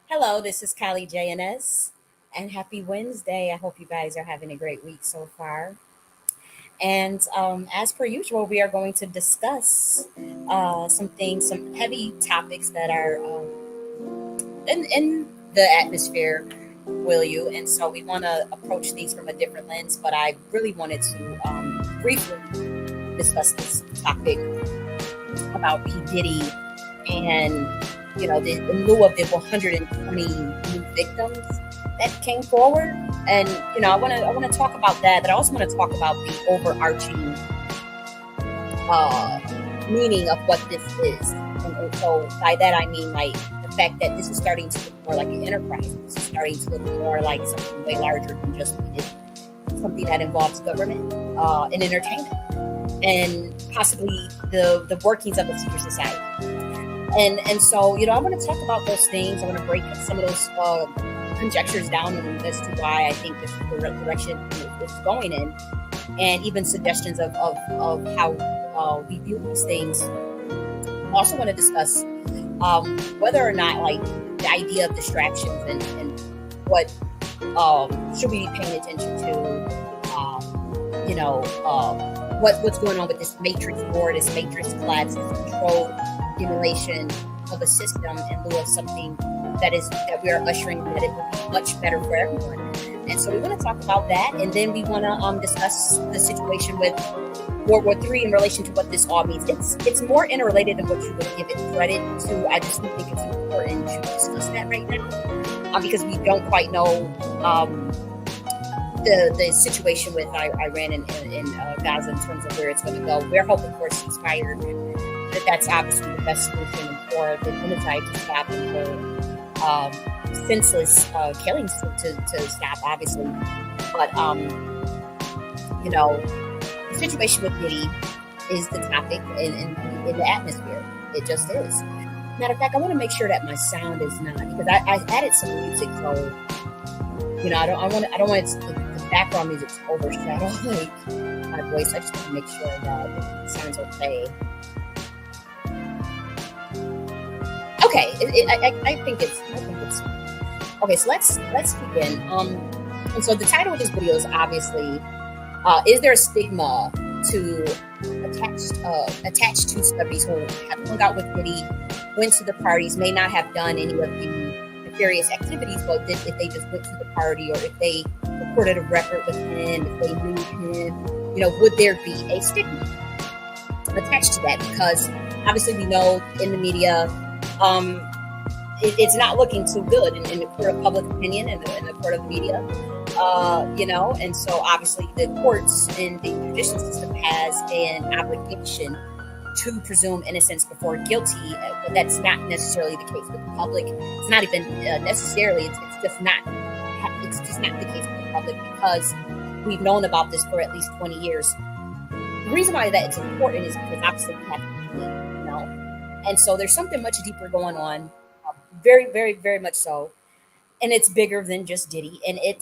Hello, this is J.N.S. and happy Wednesday. I hope you guys are having a great week so far. And as per usual, we are going to discuss some things, some heavy topics that are in the atmosphere, will you? And so we want to approach these from a different lens, but I really wanted to briefly discuss this topic about P. Diddy and in lieu of the 120 new victims that came forward. And I want to talk about that, but I also want to talk about the overarching uh, meaning of what this is. And so by that I mean like the fact that this is starting to look more like an enterprise. This is starting to look more like something way larger than just something that involves government and entertainment, and possibly the workings of a secret society. And so, I want to talk about those things. I want to break some of those conjectures down as to why I think this is the direction it's going in, and even suggestions of how we view these things. I also want to discuss whether or not, like, the idea of distractions and what should we be paying attention to, what's going on with this matrix war, this matrix collapse, this control simulation of a system in lieu of something that we are ushering that it will be much better for everyone. And so we want to talk about that, and then we want to discuss the situation with World War III in relation to what this all means. It's more interrelated than what you would give it credit to. I just think it's important to discuss that right now, because we don't quite know the situation with Iran and Gaza in terms of where it's going to go. We're hoping for a ceasefire. That's obviously the best solution for the genocide to stop, and for senseless killings to stop, obviously. But the situation with Diddy is the topic in the atmosphere. It just is. Matter of fact, I want to make sure that my sound is not, because I added some music, so I don't want the background music to overshadow like my voice. I just want to make sure that it sounds okay. Okay, I think it's okay. So let's begin. And so the title of this video is obviously, is there a stigma to attached to celebrities who have hung out with Diddy, went to the parties, may not have done any of the nefarious activities, but if they just went to the party, or if they recorded a record with him, if they knew him, would there be a stigma attached to that? Because obviously we know in the media, it's not looking too good in the court of public opinion and in the court of the media, and so obviously the courts and the judicial system has an obligation to presume innocence before guilty, but that's not necessarily the case with the public. It's not even necessarily. It's just not the case with the public, because we've known about this for at least 20 years. The reason why that it's important is because obviously we have to, and so there's something much deeper going on, very, very, very much so, and it's bigger than just Diddy, and it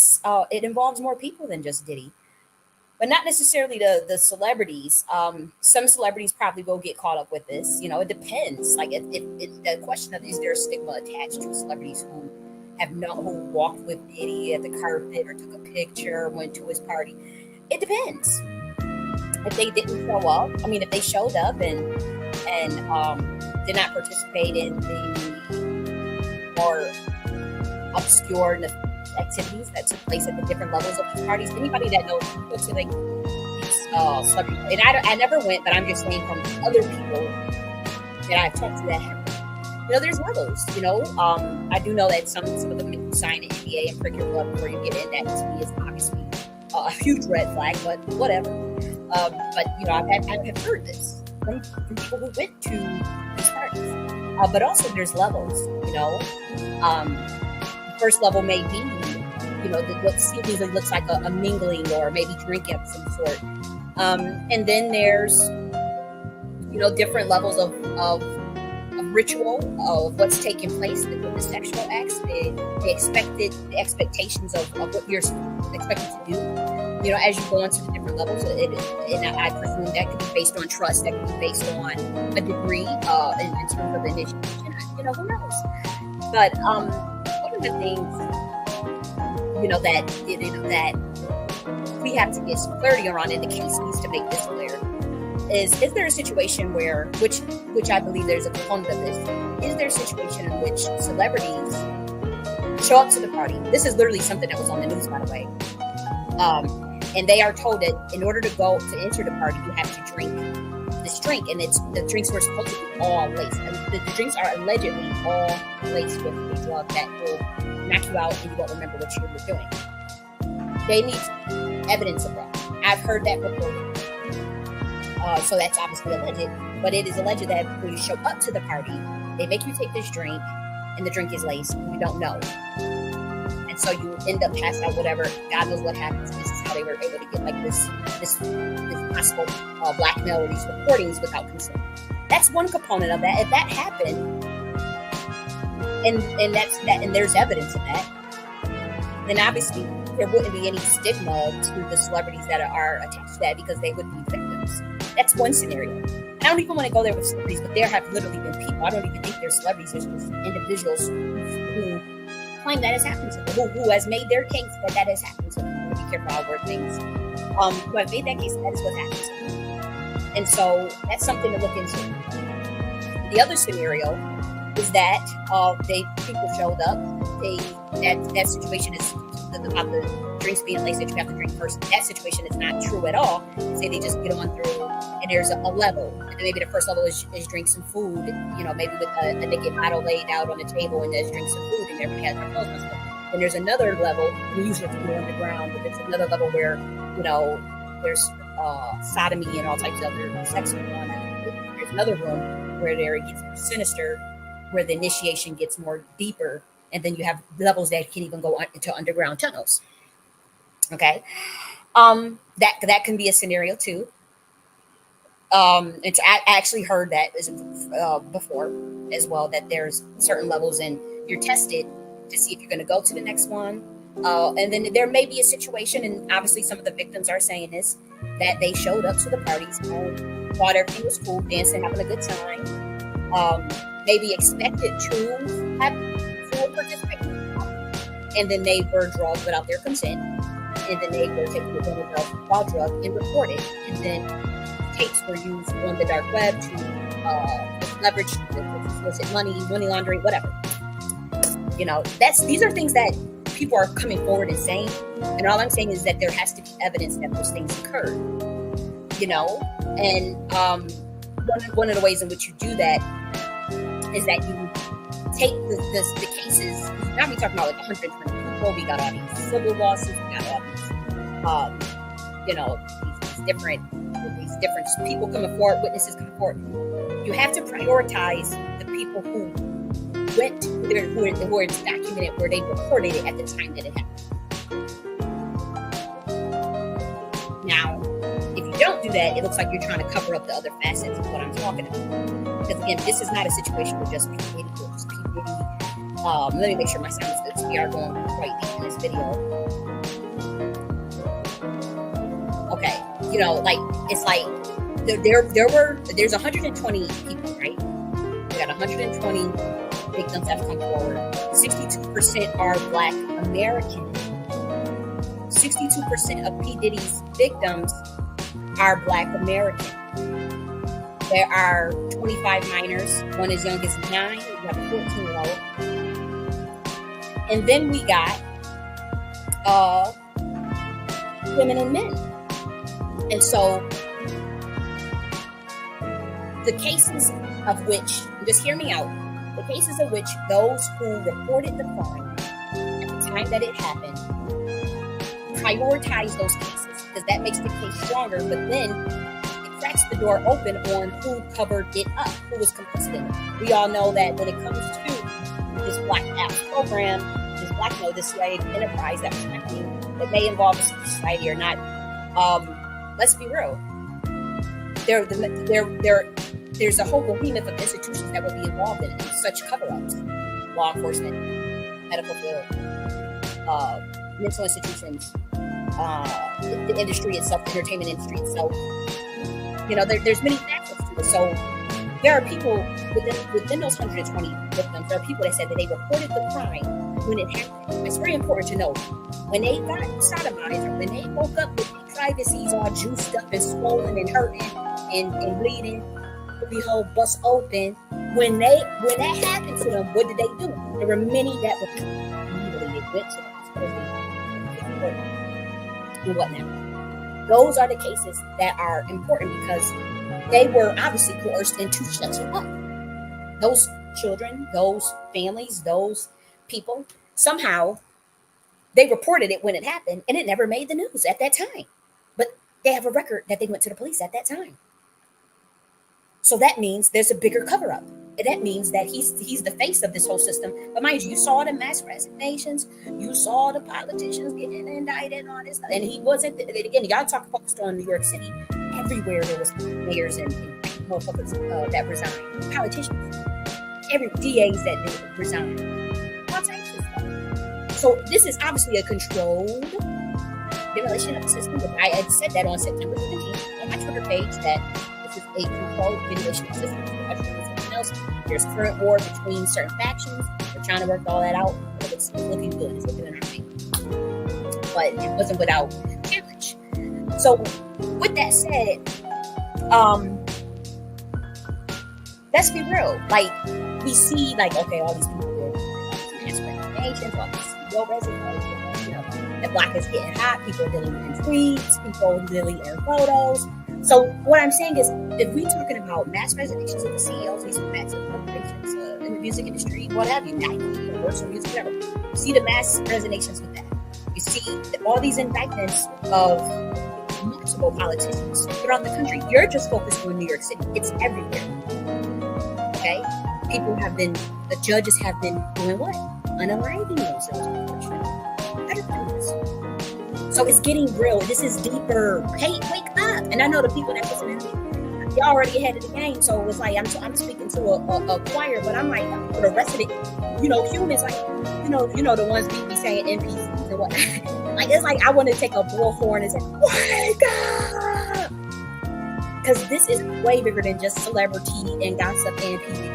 involves more people than just Diddy, but not necessarily the celebrities. Some celebrities probably will get caught up with this. It depends. Like, if the question of, is there a stigma attached to celebrities who who walked with Diddy at the carpet or took a picture, went to his party? It depends. If they didn't show up, if they showed up and did not participate in the more obscure activities that took place at the different levels of these parties. Anybody that knows, go to these celebrities, and I never went, but I'm just saying from other people that I've talked to that happened. There's levels. I do know that some of them sign an NDA and prick your blood before you get in. That to me is obviously a huge red flag, but whatever. But I've heard this from people who went to these parties. But also there's levels. The first level may be, what seemingly looks like a mingling or maybe drinking of some sort. And then there's, different levels of ritual of what's taking place with the sexual acts, the expectations of what you're expected to do. As you go into the different levels, and I presume that could be based on trust, that could be based on a degree in terms of initiation. Who knows? But of the things, that we have to get some clarity around, and the case needs to make this clear. Is there a situation where, which I believe there's a component of this, is there a situation in which celebrities show up to the party? This is literally something that was on the news, by the way. And they are told that in order to enter the party, you have to drink this drink, and the drinks were supposed to be all laced. And the drinks are allegedly all laced with a drug that will knock you out and you won't remember what you were doing. They need evidence of that. I've heard that before. So that's obviously alleged, but it is alleged that when you show up to the party, they make you take this drink, and the drink is laced, and you don't know. And so you end up passed out, whatever. God knows what happens. This is how they were able to get like this possible blackmail or these recordings without consent. That's one component of that. If that happened, and there's evidence of that, then obviously there wouldn't be any stigma to the celebrities that are attached to that, because they would be victims. That's one scenario. I don't even want to go there with celebrities, but there have literally been people. I don't even think they're celebrities. There's just individuals who claim that has happened to them, who has made their case that has happened to them. Be careful how I word things. Who have made that case, that is what happened to them. And so that's something to look into. The other scenario is that people showed up. That situation is about the drinks being laced, that you have to drink first. That situation is not true at all. Say they just get on through, and there's a level, and then maybe the first level is drink some food, maybe with a naked bottle laid out on the table, and there's drink some food, and everybody has their clothes and stuff. And there's another level, we usually have to go underground, but there's another level where there's sodomy and all types of other sex going on. And there's another room where it gets more sinister, where the initiation gets more deeper. And then you have levels that can even go into underground tunnels. Okay, that can be a scenario too. I actually heard that before as well, that there's certain levels, and you're tested to see if you're going to go to the next one. And then there may be a situation, and obviously some of the victims are saying this, that they showed up to the parties, thought everything was cool, dancing, having a good time, maybe expected to have participate, and then they were drugged without their consent, and then they were taken advantage of while drugged and reported, and then tapes were used on the dark web to leverage explicit money laundering, whatever. These are things that people are coming forward and saying, and all I'm saying is that there has to be evidence that those things occurred. And one of the ways in which you do that is that you take the cases. Now we're talking about like 120 people. We got all these civil lawsuits. We got all these different people coming forward, witnesses coming forward. You have to prioritize the people who went there, who are documented, where they reported it at the time that it happened. Now, if you don't do that, it looks like you're trying to cover up the other facets of what I'm talking about. Because again, this is not a situation where just people need to just people. Let me make sure my sound is good. So we are going quite deep in this video. Okay, it's like there's 120 people, right? We got 120 victims that have come forward. 62% are Black American. 62% of P. Diddy's victims are Black American. There are 25 minors, one as young as 9, we have a 14-year-old. And then we got women and men. And so the cases of which, just hear me out, the cases of which those who reported the crime at the time that it happened prioritize those cases, because that makes the case stronger, but then cracks the door open on who covered it up, who was complicit in it. We all know that when it comes to this Black Act program, this slave enterprise that was happening, that may involve a society or not, let's be real. There's a whole behemoth of institutions that will be involved in such cover-ups. Law enforcement, medical field, mental institutions, the industry itself, the entertainment industry itself. There's many facets to it. So, there are people within those 120 victims. There are people that said that they reported the crime when it happened. It's very important to know when they got sodomized, or when they woke up with their privacies all juiced up and swollen and hurting and bleeding, the whole bust open. When that happened to them, what did they do? There were many that were immediately they went to the hospital and whatnot. Those are the cases that are important because they were obviously coerced into shutting up. Those children, those families, those people, somehow they reported it when it happened, and it never made the news at that time. But they have a record that they went to the police at that time. So that means there's a bigger cover up. And that means that he's the face of this whole system. But mind you saw the mass resignations, you saw the politicians getting indicted and all this stuff. And he wasn't, again, y'all talk focused on New York City. Everywhere there was mayors and motherfuckers that resigned. Politicians. Every DAs that resigned. All types of stuff. So this is obviously a controlled demolition of the system. I had said that on September 17th on my Twitter page that this is a controlled demolition of the system. There's current war between certain factions. We're trying to work all that out. But it's looking good. It's looking alright. But it wasn't without challenge. So with that said, let's be real. Like we see, like okay, all these people doing mass resignations, all these CEO resignations. You know, the block is getting hot. People deleting tweets. People deleting photos. So what I'm saying is, if we're talking about mass resignations of the CEOs, these massive corporations in the music industry, what have you, Universal Music, whatever, you see the mass resignations with that. You see all these indictments of multiple politicians throughout the country. You're just focused on New York City. It's everywhere. Okay? The judges have been doing what? Unaliving themselves, unfortunately. So it's getting real. This is deeper. Hey, wake up. And I know the people that listen to me, you're already ahead of the game. So it's like, I'm speaking to a choir, but I'm like, for the rest of it, humans, like, the ones be saying NPCs and whatnot. Like, it's like, I want to take a bullhorn and say, wake up. Because this is way bigger than just celebrity and gossip and TV.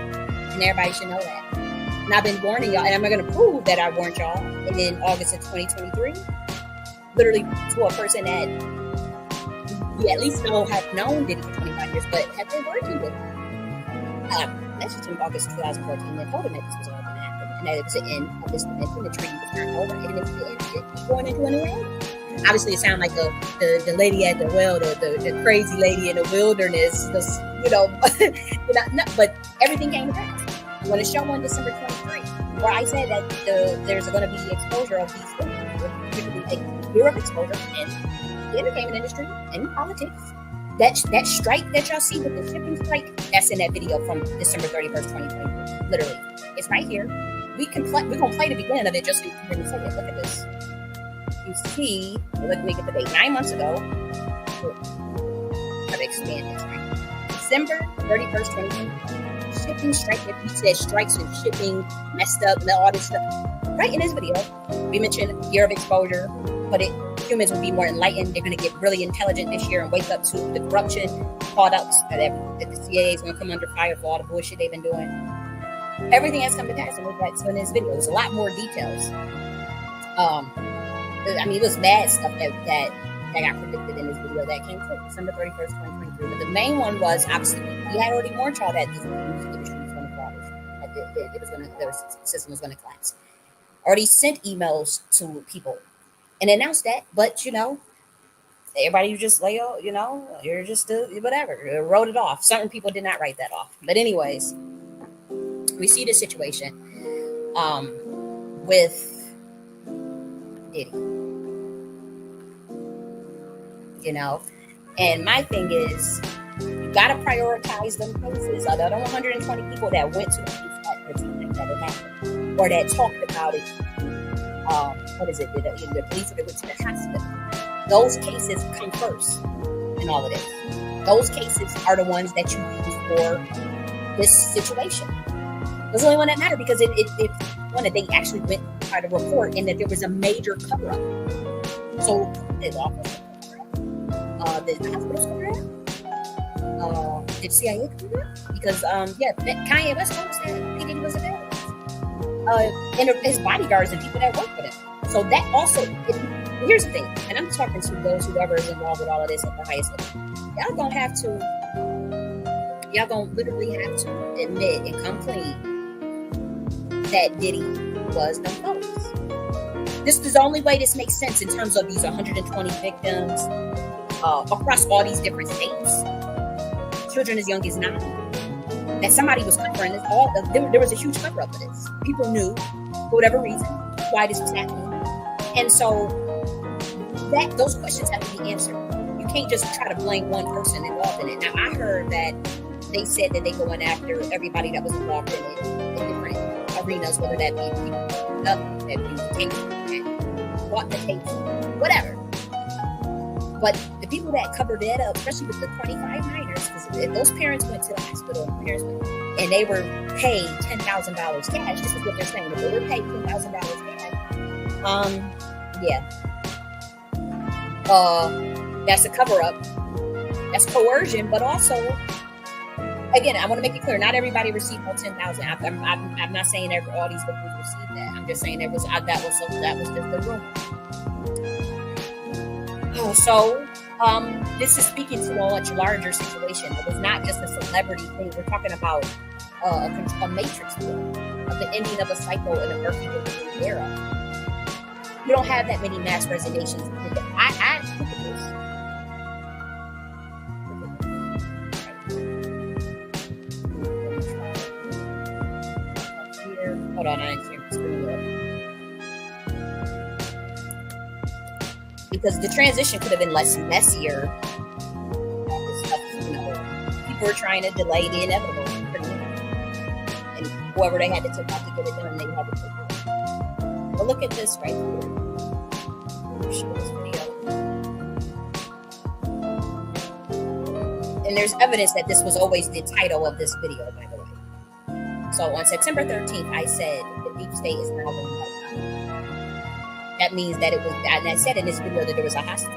And everybody should know that. And I've been warning y'all, and I'm going to prove that I warned y'all in August of 2023. Literally to a person that we at least have known Diddy for 25 years, but have been working with him. Messaged him in August 2014 and told him that this was all going to happen, and that it was the end of this dimension, the tree was turned over, and it was the end of it going into a new age. Obviously, it sounded like the lady at the well, the crazy lady in the wilderness, but everything came to pass. When the show on December 23, where I said that there's going to be the exposure of these things, particularly a year of exposure in the entertainment industry and politics. That strike that y'all see with the shipping strike, that's in that video from December 31st, 2023. Literally. It's right here. We're going to play the beginning of it just so you can really see it. Look at this. You see, let me get the date. 9 months ago, I've expanded this, right? December 31st, 2023. Shipping strike. We said strikes and shipping messed up and all this stuff. Right in this video, we mentioned year of exposure, but humans will be more enlightened. They're going to get really intelligent this year and wake up to the corruption, called out that the C.I.A. is going to come under fire for all the bullshit they've been doing. Everything has come to pass, and we're back to in this video. There's a lot more details. It was bad stuff that got predicted in this video that came true, December 31st, 2023. But the main one was, obviously, we had already warned y'all that the music industry was going to fall. The system was going to collapse. Already sent emails to people and announced that, but everybody just you're just whatever, wrote it off. Certain people did not write that off. But anyways, we see the situation with Diddy. And my thing is, you gotta prioritize them cases. The other 120 people that went to the police at the time that it happened, or that talked about it. The police that went to the hospital. Those cases come first in all of this. Those cases are the ones that you use for this situation. Those are the only one that matter because it one that they actually went to try to report and that there was a major cover up. So the office the hospital's covered up. did CIA come up? Because yeah, Kanye West told us that P. Diddy was a bad and his bodyguards and people that work with him. So that also, here's the thing, and I'm talking to whoever is involved with all of this at the highest level. Y'all gonna literally have to admit and come clean that Diddy was them folks. This is the only way this makes sense in terms of these 120 victims across all these different states, children as young as 9. That somebody was covering this. There was a huge cover up of this. People knew, for whatever reason, why this was happening, and so those questions have to be answered. You can't just try to blame one person involved in it. Now, I heard that they said that they going after everybody that was involved in it in different arenas, whether that be people that be tapes, bought the tapes, whatever. But the people that covered that up, especially with the 25 minors, because those parents went to the hospital, and they were paid $10,000 cash. This is what they're saying. They were paid $10,000 cash. Yeah. That's a cover up. That's coercion, but also, again, I want to make it clear: not everybody received all 10,000. I'm not saying all these victims received that. I'm just saying that was just the rumor. So, this is speaking to a much larger situation. It was not just a celebrity thing. We're talking about a matrix film of the ending of a cycle in a birthing of a new era. You don't have that many mass resignations. I look at this. Hold on, I didn't share the screen yet. Because the transition could have been messier. People were trying to delay the inevitable, and whoever they had to take out to get it done, they had to take it. But look at this right here. Show this video. And there's evidence that this was always the title of this video, by the way. So on September 13th, I said the deep state is now going to. That means that it was, and I said in this video that there was a hostage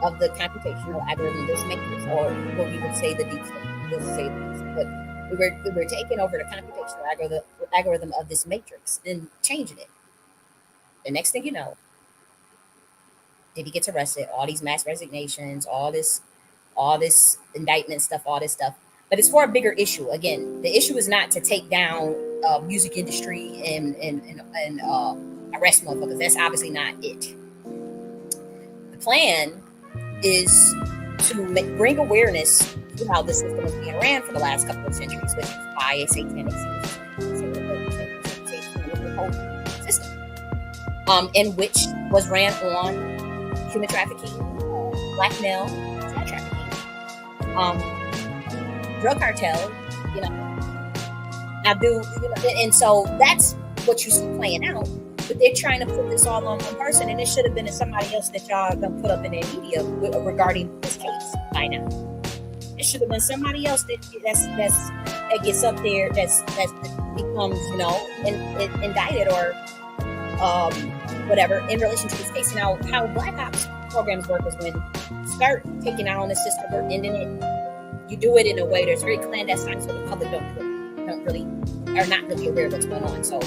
of the computational algorithm, this matrix, or what we would say the deep state. We'll say this, but we were taking over the computational algorithm of this matrix and changing it. The next thing you know, Diddy gets arrested, all these mass resignations, all this indictment stuff, all this stuff. But it's for a bigger issue. Again, the issue is not to take down music industry and arrest motherfuckers. That's obviously not it. The plan is to bring awareness to how the system is being ran for the last couple of centuries, which is by a satanic system, in which was ran on human trafficking, blackmail, child trafficking, drug cartel, and so that's what you see playing out. But they're trying to put this all on one person, and it should have been somebody else that y'all gonna put up in their media regarding this case by now. It should have been somebody else that gets up there that becomes indicted or whatever in relation to this case. Now, how Black Ops programs work is when you start taking out on the system or ending it, you do it in a way that's very clandestine, so the public are not really aware of what's going on. So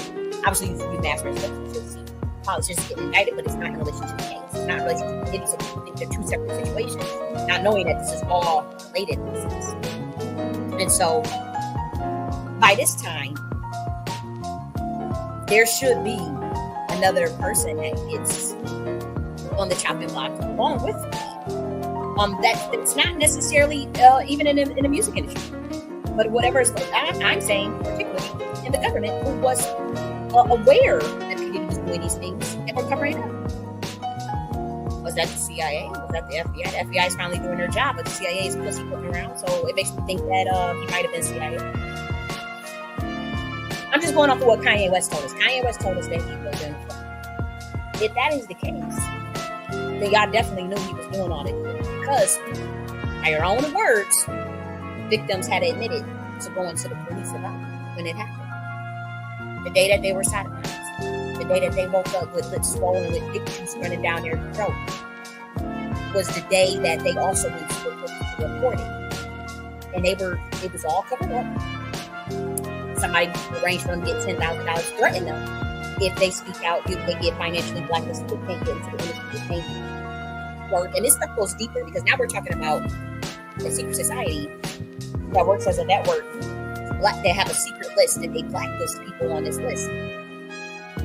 obviously you do mass resignations, politicians get indicted, but it's not in relation to the case. It's not in relation to the Diddy, so people think they're two separate situations, not knowing that this is all related in this case. And so by this time, there should be another person that gets on the chopping block along with me. That's not necessarily even in the music industry, but whatever is I'm saying, particularly in the government, who was aware that P. Diddy was doing these things and were covering it up. Was that the C.I.A.? Was that the FBI? The FBI is finally doing their job, but the CIA is pussy putting around, so it makes me think that he might have been CIA. I'm just going off of what Kanye West told us. Kanye West told us that he was in. If that is the case, then y'all definitely knew he was doing all it. Because, by your own words, victims had admitted to going to the police about it when it happened. The day that they were sodomized, the day that they woke up with lips swollen with dick juice running down their throat, was the day that they also went to the police. reported, and it was all covered up. Somebody arranged for them to get $10,000, threaten them if they speak out, they get financially blacklisted, they can't get into the industry, they can't work. And this stuff goes deeper because now we're talking about a secret society that works as a network. They have a secret list and they blacklist people on this list.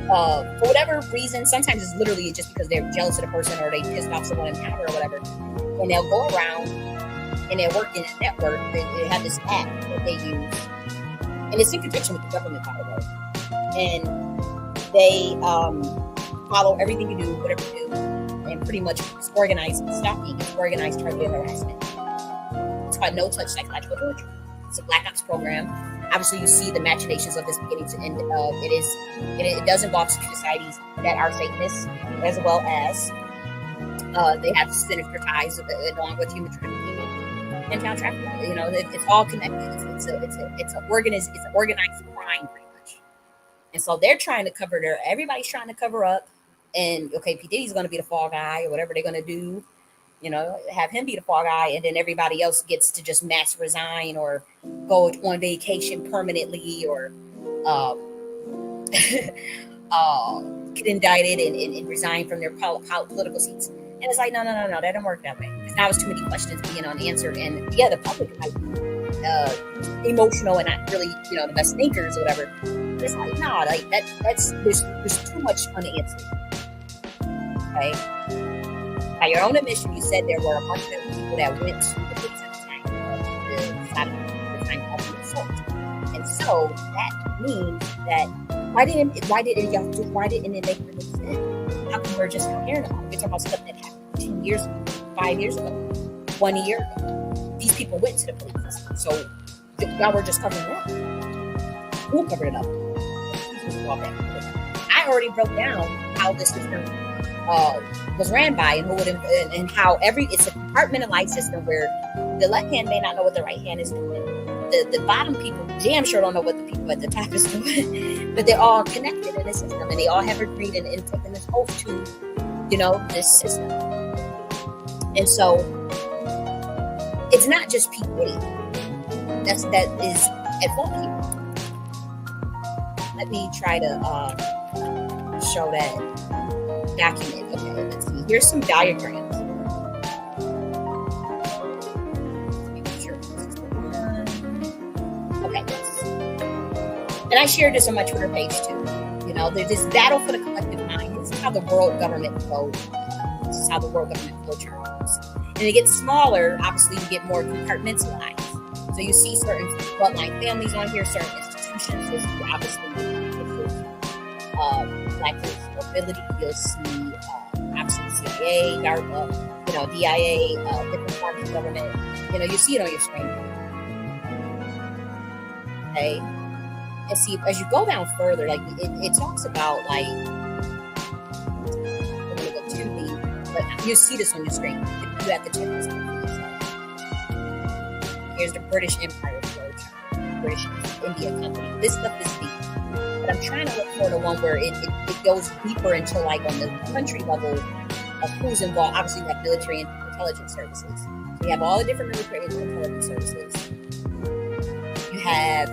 For whatever reason, sometimes it's literally just because they're jealous of the person or they pissed off someone in power or whatever. And they'll go around and they're working in a network. They have this app that they use. And it's in conjunction with the government, by the way. And they follow everything you do, whatever you do. And pretty much it's organized stalking, it's organized targeted harassment. It's called no-touch psychological torture. It's a black ops program. Obviously, you see the machinations of this beginning to end. It does involve secret societies that are Satanists, as well as they have sinister ties along with human trafficking and child trafficking. It's all connected. It's an organized crime, pretty much. And so they're trying to cover everybody's trying to cover up. And okay, P. Diddy's going to be the fall guy or whatever they're going to do. Have him be the fall guy, and then everybody else gets to just mass resign or go on vacation permanently or get indicted and resign from their political seats. And it's like, no, that don't work that way. Because now it's too many questions being unanswered. And yeah, the public might be emotional and not really, the best thinkers or whatever. But it's like, no, like there's too much unanswered. Okay. By your own admission, you said there were a bunch of people that went to the police at the time of the assault. And so that means that why didn't it make the news then? How come we're just comparing them? We're talking about stuff that happened 10 years ago, 5 years ago, 1 year ago. These people went to the police. So now we're just covering it up. Who covered it up? I already broke down how this system was ran by and how it's a compartmentalized system where the left hand may not know what the right hand is doing. The bottom people damn sure don't know what the people at the top is doing, but they're all connected in this system and they all have agreed and taken this oath to, this system. And so it's not just P. Diddy that is at fault here. Let me try to show that document. Okay, let's see. Here's some diagrams. Okay, yes. And I shared this on my Twitter page too. There's this battle for the collective mind. This is how the world government flows. This is how the world government flow turns. And it gets smaller. Obviously, you get more compartmentalized. So you see certain bloodline families on here, certain institutions. This is obviously Black mobility. You'll see obviously C.I.A, DARPA, DIA, different parts of government. You see it on your screen. Okay. And see, as you go down further, like it talks about like, I'm gonna go too deep, but you see this on your screen. You have to check this out. Here's the British Empire flow, British India Company. This stuff is deep. But I'm trying to look for the one where it goes deeper into like on the country level of who's involved. Obviously, you have military and intelligence services. So you have all the different military and intelligence services. You have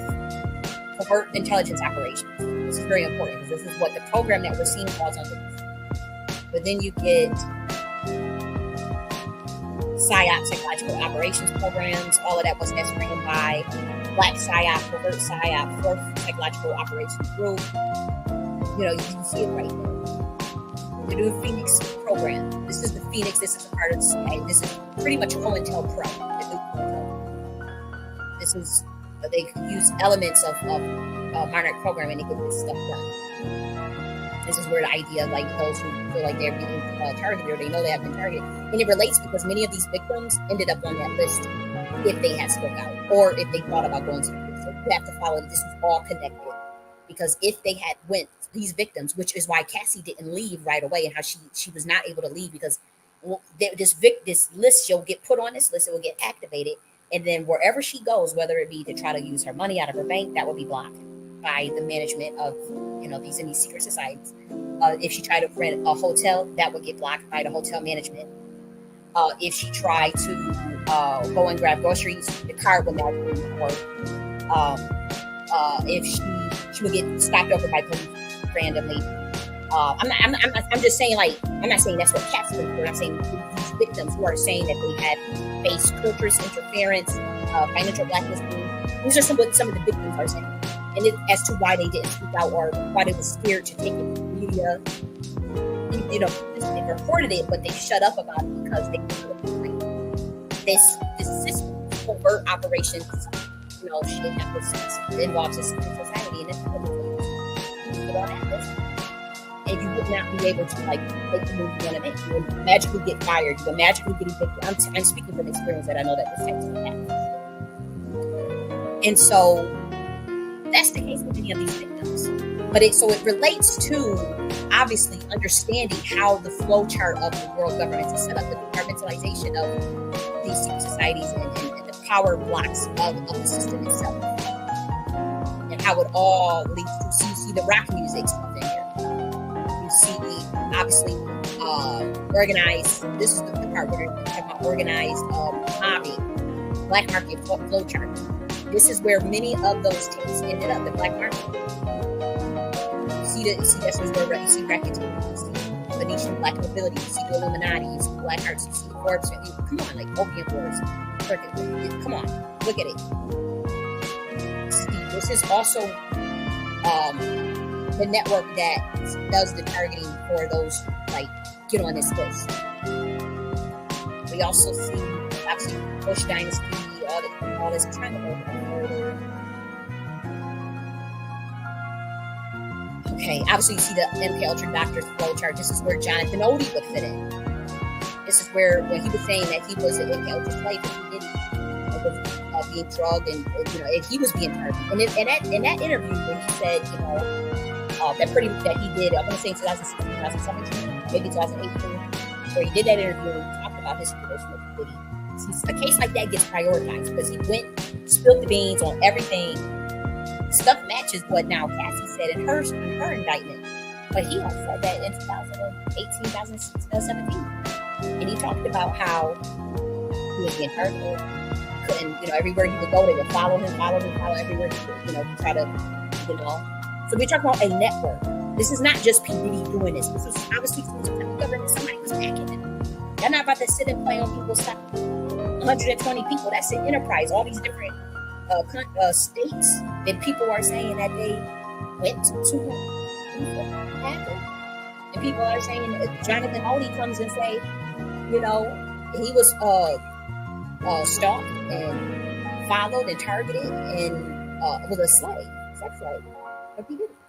covert intelligence operations. This is very important because this is what the program that we're seeing falls under. But then you get C.I.A, psychological operations programs. All of that was ran by Black C.I.A, covert C.I.A, 4th psychological operations group. You can see it right there. The new Phoenix program. This is the Phoenix. This is a part of the C.I.A. This is pretty much COINTELPRO. The new COINTELPRO. This is they use elements of Monarch programming to get this stuff done. This is where the idea of like those who feel like they're being targeted or they know they have been targeted, and it relates because many of these victims ended up on that list if they had spoke out or if they thought about going to the police. So you have to follow this is all connected because if they had went these victims, which is why Cassie didn't leave right away and how she was not able to leave because this list she'll get put on this list, it will get activated. And then wherever she goes, whether it be to try to use her money out of her bank, that will be blocked by the management of, these secret societies. If she tried to rent a hotel, that would get blocked by the hotel management. If she tried to go and grab groceries, the cart would not work. If she would get stopped over by police randomly. I'm just saying, like, I'm not saying that's what Kat's doing. I'm saying these victims who are saying that they have faced torturous interference, financial blacklisting. These are some of the victims are saying, and as to why they didn't speak out or why they were scared to take it to the media. You know, they reported it, but they shut up about it because they this system, covert operations, you know, shit that involves this society, and it's you get on that list. And you would not be able to, like, make the move you want to make. You would magically get fired. You would magically get evicted. I'm speaking from experience that I know that this type of happens. And so that's the case with many of these victims. But it relates to, obviously, understanding how the flow chart of the world government is set up, the departmentalization of these secret societies and the power blocks of the system itself. And how it all leads to, so you see the rock music stuff in here. You see, obviously, organized, this is the part where we're talking about organized mobbing, black market flow chart. This is where many of those tapes ended up, the black market. You see that's where you see racketeering, you see Venetian black nobility, you see the Illuminati, you see black arts, you see Forbes. Come on, like opium wars. Come on, look at it. This is also the network that does the targeting for those, like, get on this list. We also see, obviously, Bush Dynasty, all this kind of murder. Okay, obviously you see the MK Ultra Doctor's flow chart. This is where Jonathan Odie would fit in. This is where he was saying that he was an MK Ultra slave, but he didn't. Was being drugged, and you know, and he was being targeted. And in that interview, when he said, you know, that he did, I'm going to say 2016, 2017, maybe 2018, where he did that interview and he talked about his situation with Diddy. A case like that gets prioritized because he went, spilled the beans on everything. Stuff matches what now Cassie said in her indictment, but he had said that in 2018, 2017, and he talked about how he was being targeted, and you know, everywhere he would go, they would follow him everywhere he would, you know, try to, you know. So we're talking about a network. This is not just P. Diddy doing this. This is obviously some type of government. Somebody was hacking it. They're not about to sit and play on people's stuff. 120 people. That's an enterprise. All these different states that people are saying that they went to happen. And people are saying Jonathan Odie comes and say, you know, he was stalked and followed and targeted and with a slave, sex slave.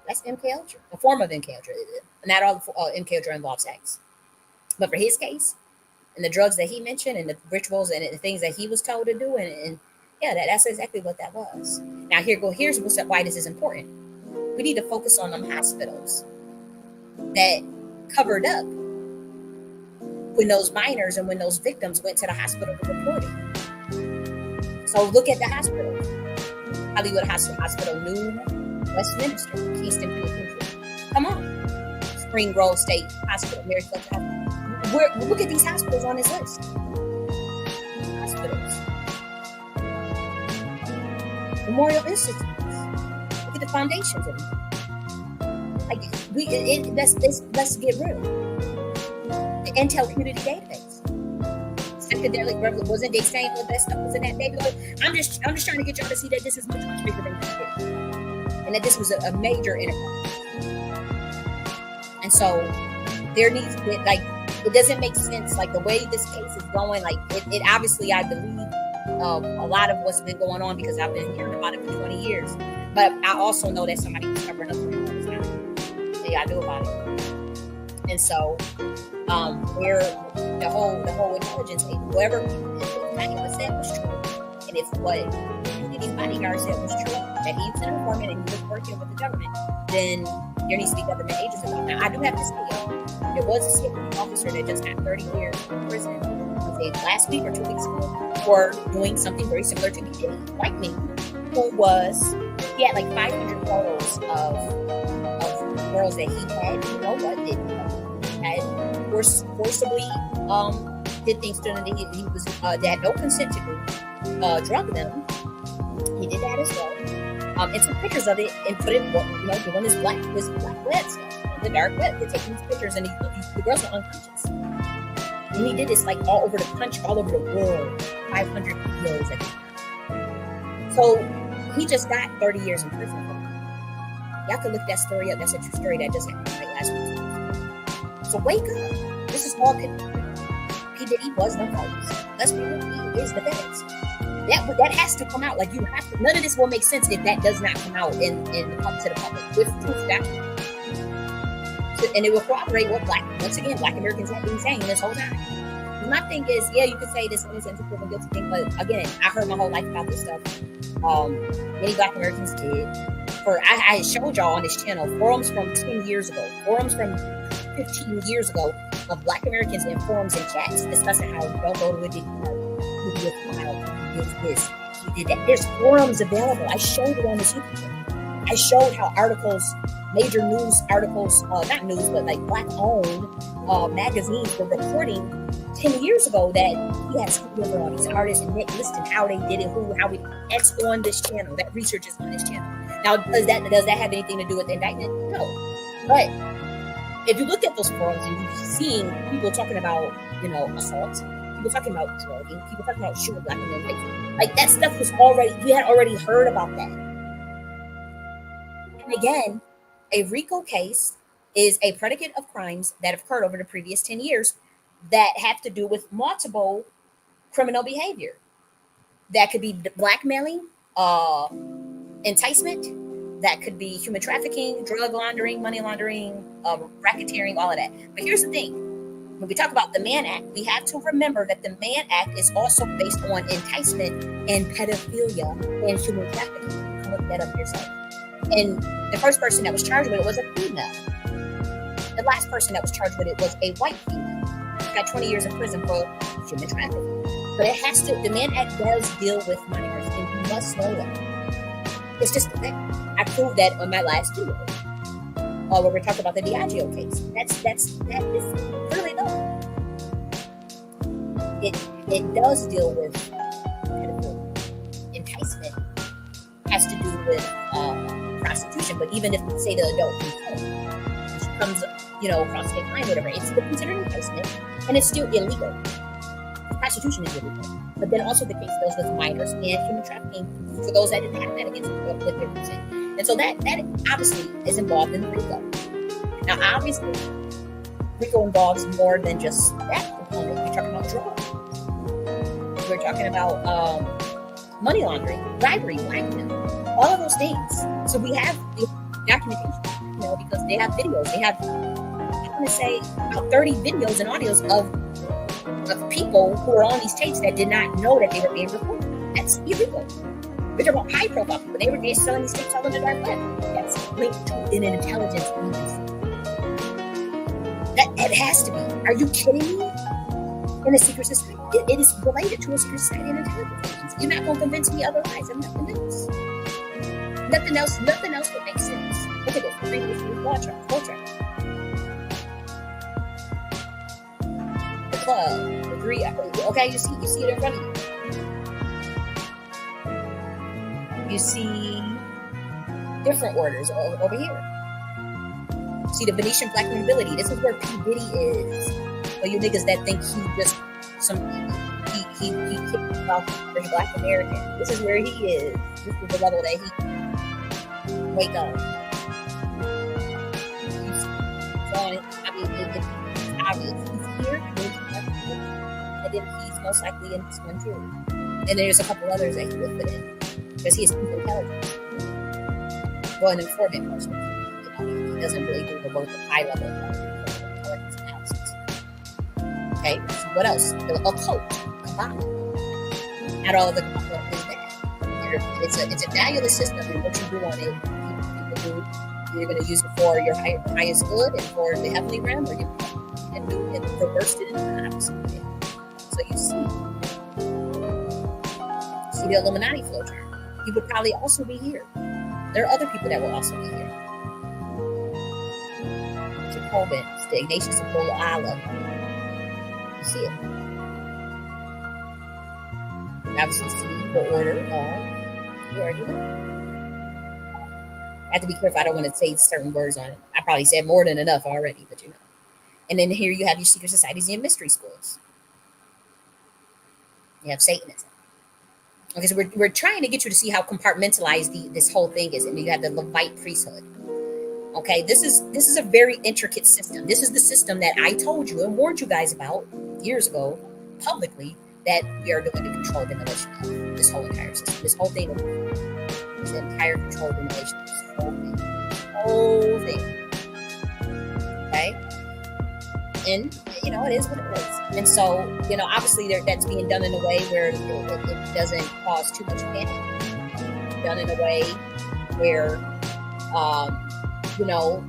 That's MK Ultra, a form of MK Ultra. Not all MK Ultra involves sex, but for his case, and the drugs that he mentioned, and the rituals and the things that he was told to do, and yeah, that's exactly what that was. Now here's why this is important. We need to focus on them hospitals that covered up when those minors and when those victims went to the hospital to report it. So look at the hospitals. Hollywood Hospital, Noon, Westminster, Kingston Penitentiary. Come on. Spring Grove State Hospital, Mary Fletcher Hospital. Look at these hospitals on this list. Hospitals. Memorial Institutes. Look at the foundations of them. Like let's get real. The Intel Community Database. Psychedelic, wasn't they saying all that stuff was in that database? I'm just trying to get y'all to see that this is much bigger than Diddy, and that this was a major enterprise. And so there needs to be, like, it doesn't make sense, like the way this case is going. Like it obviously, I believe a lot of what's been going on because I've been hearing about it for 20 years. But I also know that somebody was covering up for it all the time. They gotta do about it. And so, where the whole intelligence, whoever was said was true, and if what these bodyguards said was true, that he was an informant and he was working with the government, then there needs to be government agents involved. Now, I do have to say, there was a security officer that just got 30 years in prison, last week or 2 weeks ago, for doing something very similar to Diddy, like me, he had like 500 photos of girls that he had, you know what, that had forcibly did things to them that he was they had no consent to do, drug them. He did that as well. And took pictures of it and put it, doing this black web stuff, the dark web. They're taking these pictures and the girls are unconscious. And he did this like all over the country, all over the world, 500 videos at the time. So he just got 30 years in prison. Y'all can look that story up. That's a true story that just happened like last week. So wake up. This is all P. Diddy was no fault. Let's be real. He is the best. That has to come out. Like you have to. None of this will make sense if that does not come out to the public with proof that. And it will corroborate what Black Americans have been saying this whole time. My thing is, yeah, you could say this innocent until proven guilty thing, but again, I heard my whole life about this stuff. Many Black Americans did. I showed y'all on this channel forums from 10 years ago, forums from 15 years ago of Black Americans in forums and chats discussing how you don't go to a Diddy party, who did this, he did that. There's forums available. I showed it on this YouTube channel. I showed how major news articles, not news, but like Black-owned magazines were reporting 10 years ago that he had screwed over all these artists and listing how they did it, how we. That's on this channel. That research is on this channel. Now, does that have anything to do with the indictment? No. But if you look at those forums and you're seeing people talking about, assault, people talking about drugging, people talking about shooting Black men in the face, like that stuff was we had already heard about that. And again, a RICO case is a predicate of crimes that have occurred over the previous 10 years that have to do with multiple criminal behavior. That could be blackmailing, enticement, that could be human trafficking, drug laundering, money laundering, racketeering, all of that. But here's the thing. When we talk about the Mann Act, we have to remember that the Mann Act is also based on enticement and pedophilia and human trafficking. You can look that up yourself. And the first person that was charged with it was a female. The last person that was charged with it was a white female. She got 20 years in prison for human trafficking. But the Mann Act does deal with minors, and you must know that. It's just that I proved that on my last video, where we're talking about the Diageo case. That is really done. It does deal with pedophilia. Enticement has to do with prostitution, but even if we say the adult comes, across state line, whatever, it's still considered enticement, and it's still illegal. Prostitution is illegal. But then also the case deals with minors and human trafficking for those that didn't have that against with their consent. And so that obviously is involved in RICO. Now, obviously, RICO involves more than just that component. We're talking about drugs. We're talking about money laundering, bribery, blackmail, all of those things. So we have the documentation, because they have videos. They have, I want to say, about 30 videos and audios of people who were on these tapes that did not know that they were being recorded. That's illegal. We're talking about high profile people. They were selling these tapes all on the dark web. That's linked to an intelligence agency. That has to be. Are you kidding me? In a secret society. It is related to a secret society and intelligence agency. You're not going to convince me otherwise. I'm nothing else. Nothing else would make sense. Look at this. Bring this flow chart. The club. Okay, you see it in front of you. You see different orders over here. See the Venetian Black Nobility. This is where P. Diddy is. For you niggas that think he just he kicked about the Black American. This is where he is. This is the level that he wake up. It's obvious. He's here. And then he's most likely in this one too. And then there's a couple others that he would put in because he is too intelligent. Well, an informant person, he doesn't really do the work of high level intelligence analysis. Okay, so what else? The occult, Kabbalah. Not all of the Kabbalah is bad. It's a valueless system, and what you do on it, you're going to use it for your highest good and for the heavenly realm, or you can do it reversed it in the opposite way. So you see the Illuminati flowchart. He would probably also be here. There are other people that will also be here. Jacobins, the Ignatius of Loyola. You see it. obviously see the order of, you already know. I have to be careful. I don't want to say certain words on it. I probably said more than enough already, but you know. And then here you have your secret societies and mystery schools. You have Satanism. Okay, so we're trying to get you to see how compartmentalized this whole thing is. And you have the Levite priesthood. Okay, this is a very intricate system. This is the system that I told you and warned you guys about years ago publicly that we are going to control demolition of this whole entire system. This whole thing is the entire control demolition. This whole thing. Okay? And, you know, it is what it is. And so, you know, obviously that's being done in a way where it doesn't cause too much panic. It's done in a way where, you know,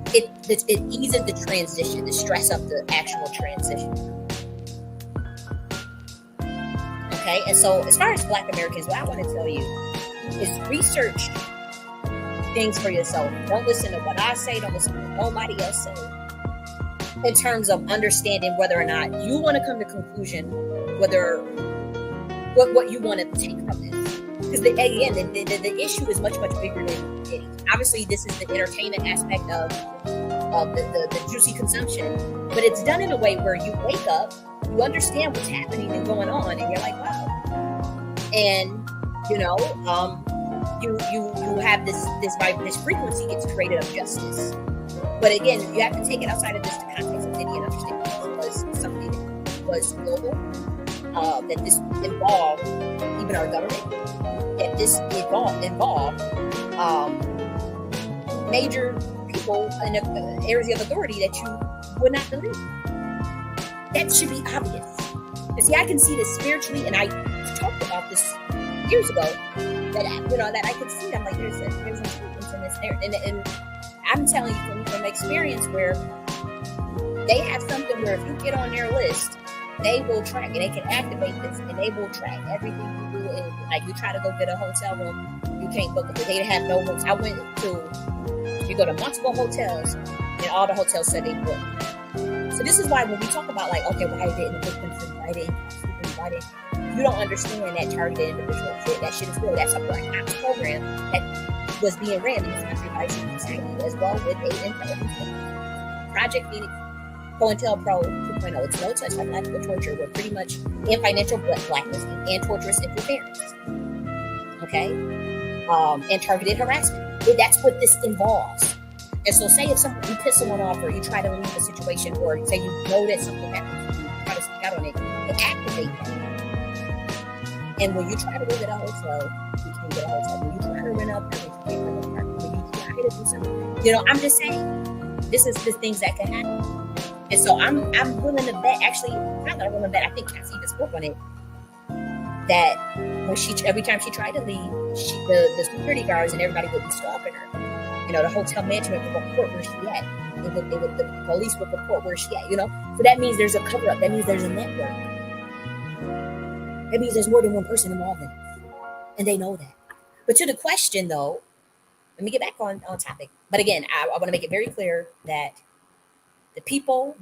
it eases the transition, the stress of the actual transition. Okay, and so as far as Black Americans, what I want to tell you is research things for yourself. Don't listen to what I say. Don't listen to what nobody else says. In terms of understanding whether or not you want to come to conclusion, whether what you want to take from this. Because again, the issue is much bigger than Diddy. Obviously, this is the entertainment aspect of the juicy consumption, but it's done in a way where you wake up, you understand what's happening and going on, and you're like, wow. And you know, you have this frequency gets created of justice. But again, you have to take it outside of just the context of Diddy and understand this was something that was global, that this involved even our government, that this involved major people in areas of authority that you would not believe. That should be obvious. And see, I can see this spiritually, and I talked about this years ago. That you know, that I could see. I'm like, there's a sequence in this there, and I'm telling you from experience where they have something where if you get on their list, they will track and they can activate this, and they will track everything you do. And like, you try to go get a hotel room, you can't book it. They have no rooms. I went to, you go to multiple hotels, and all the hotels said they booked. So this is why when we talk about like, okay, why didn't the victims invite it? You don't understand that targeted individual shit. That shit is real. That's a black ops program that was being ran in this country by C.I.A. as well with aid intelligence. Project Phoenix, COINTELPRO 2.0. It's no touch psychological torture. We're pretty much in financial blacklisting and torturous interference. Okay? And targeted harassment. That's what this involves. And so say if you piss someone off, or you try to leave a situation, or say you know that something happens, you try to speak out on it, activate that. And when you try to go get a hotel, you can't get a hotel. When you try to rent out apartment, you can't rent an apartment. When you try to do something, you know, I'm just saying, this is the things that can happen. And so I'm willing to bet, actually, not that I'm willing to bet, I think Cassie even spoke on it, that when every time she tried to leave, the security guards and everybody would be stalking her. You know, the hotel management would report where she at. The police would report where she at, you know? So that means there's a cover-up. That means there's a network. That means there's more than one person involved in it. And they know that. But to the question, though, let me get back on topic. But again, I want to make it very clear that the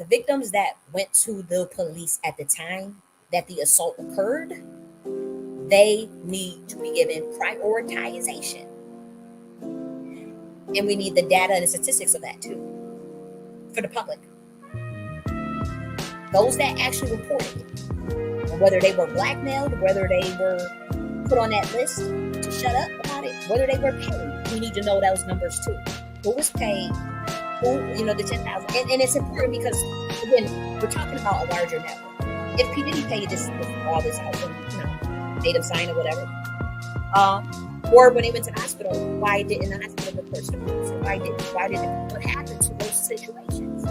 victims that went to the police at the time that the assault occurred, they need to be given prioritization. And we need the data and the statistics of that too, for the public. Those that actually reported it, whether they were blackmailed, whether they were put on that list to shut up about it, whether they were paid, we need to know those numbers too. Who was paid? Who, you know, the 10,000, and it's important because again, we're talking about a larger network. If P. Diddy paid all this out, and you know, made him sign or whatever, or when they went to the hospital, why didn't the hospital report to the police? Why did what happened to those situations?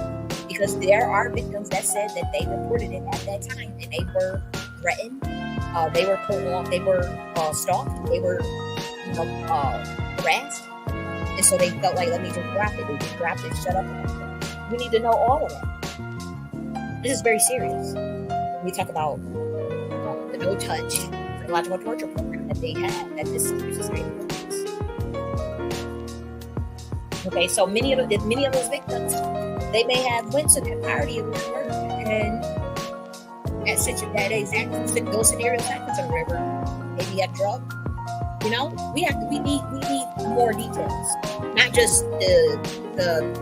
Because there are victims that said that they reported it at that time, and they were threatened, they were put on, they were stalked, they were, you know, harassed, and so they felt like, let me just drop it. They just dropped it. Shut up. We need to know all of that. This is very serious. We talk about the no touch psychological torture program that they had at this society. Okay, so many of those victims, they may have went to that party and when those scenarios happens or whatever, maybe a drug. We need more details, not just the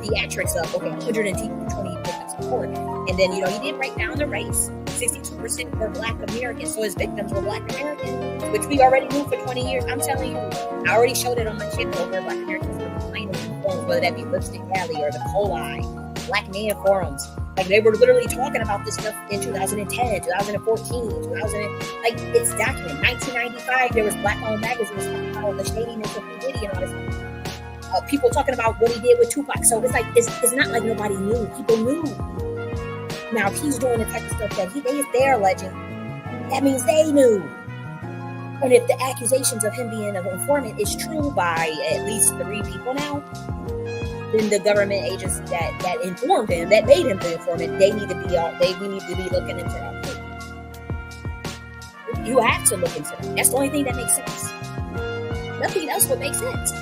theatrics of 120 victims in court, and then he did break down the race. 62% were Black Americans, so his victims were Black Americans, which we already knew for 20 years. I'm telling you, I already showed it on my channel where Black Americans were complaining in forums, whether that be Lipstick Alley or the Coli, Black Man forums. Like, they were literally talking about this stuff in 2010, 2014, it's documented. 1995, there was Black-owned magazines talking about the shadiness of Diddy and all this stuff. People talking about what he did with Tupac. So it's not like nobody knew. People knew. Now, if he's doing the type of stuff that they're alleging, that means they knew. And if the accusations of him being an informant is true by at least 3 people now, then the government agency that informed him, that made him the informant, we need to be looking into that too. You have to look into that. That's the only thing that makes sense. Nothing else would make sense.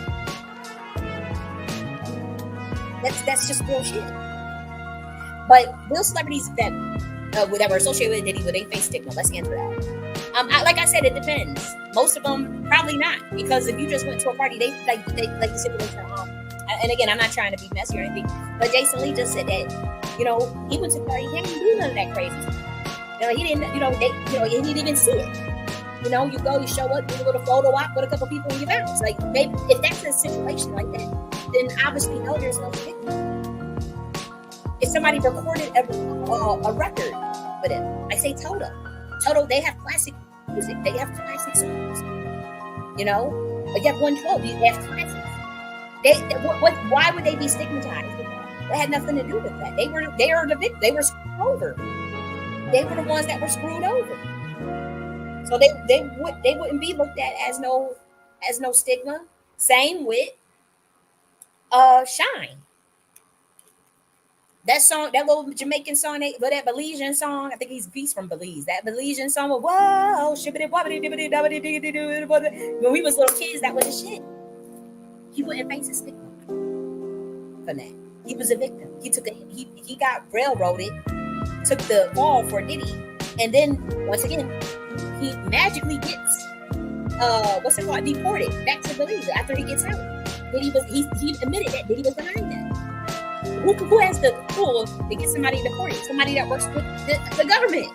That's just bullshit. But will celebrities that were associated with Diddy, will they face stigma? Let's answer that. Like I said, it depends. Most of them probably not, because if you just went to a party, they like the situation. And again, I'm not trying to be messy or anything, but Jason Lee just said that he went to a party, he didn't do none of that crazy stuff. He didn't, he didn't even see it. You go, you show up, do a little photo op with a couple people in your bounce. Like, maybe if that's a situation like that, then obviously there's no stigma. If somebody recorded a record with him, I say Toto, they have classic music, they have classic songs. Like, you have 112, they have classics. Why would they be stigmatized? That had nothing to do with that. They were the victim. They were screwed over. They were the ones that were screwed over. So they wouldn't be looked at as no stigma. Same with Shine. That song, that little Jamaican song, that Belizean song, I think he's from Belize. That Belizean song was whoa, shibbity wobbity dibbity dobbity diggity doo. When we was little kids, that was the shit. He wouldn't face a stigma for that. He was a victim. He got railroaded, took the fall for Diddy, and then once again, he magically gets deported back to Belize after he gets out. He admitted that Diddy was behind that. Who has the pull to get somebody deported? Somebody that works with the government.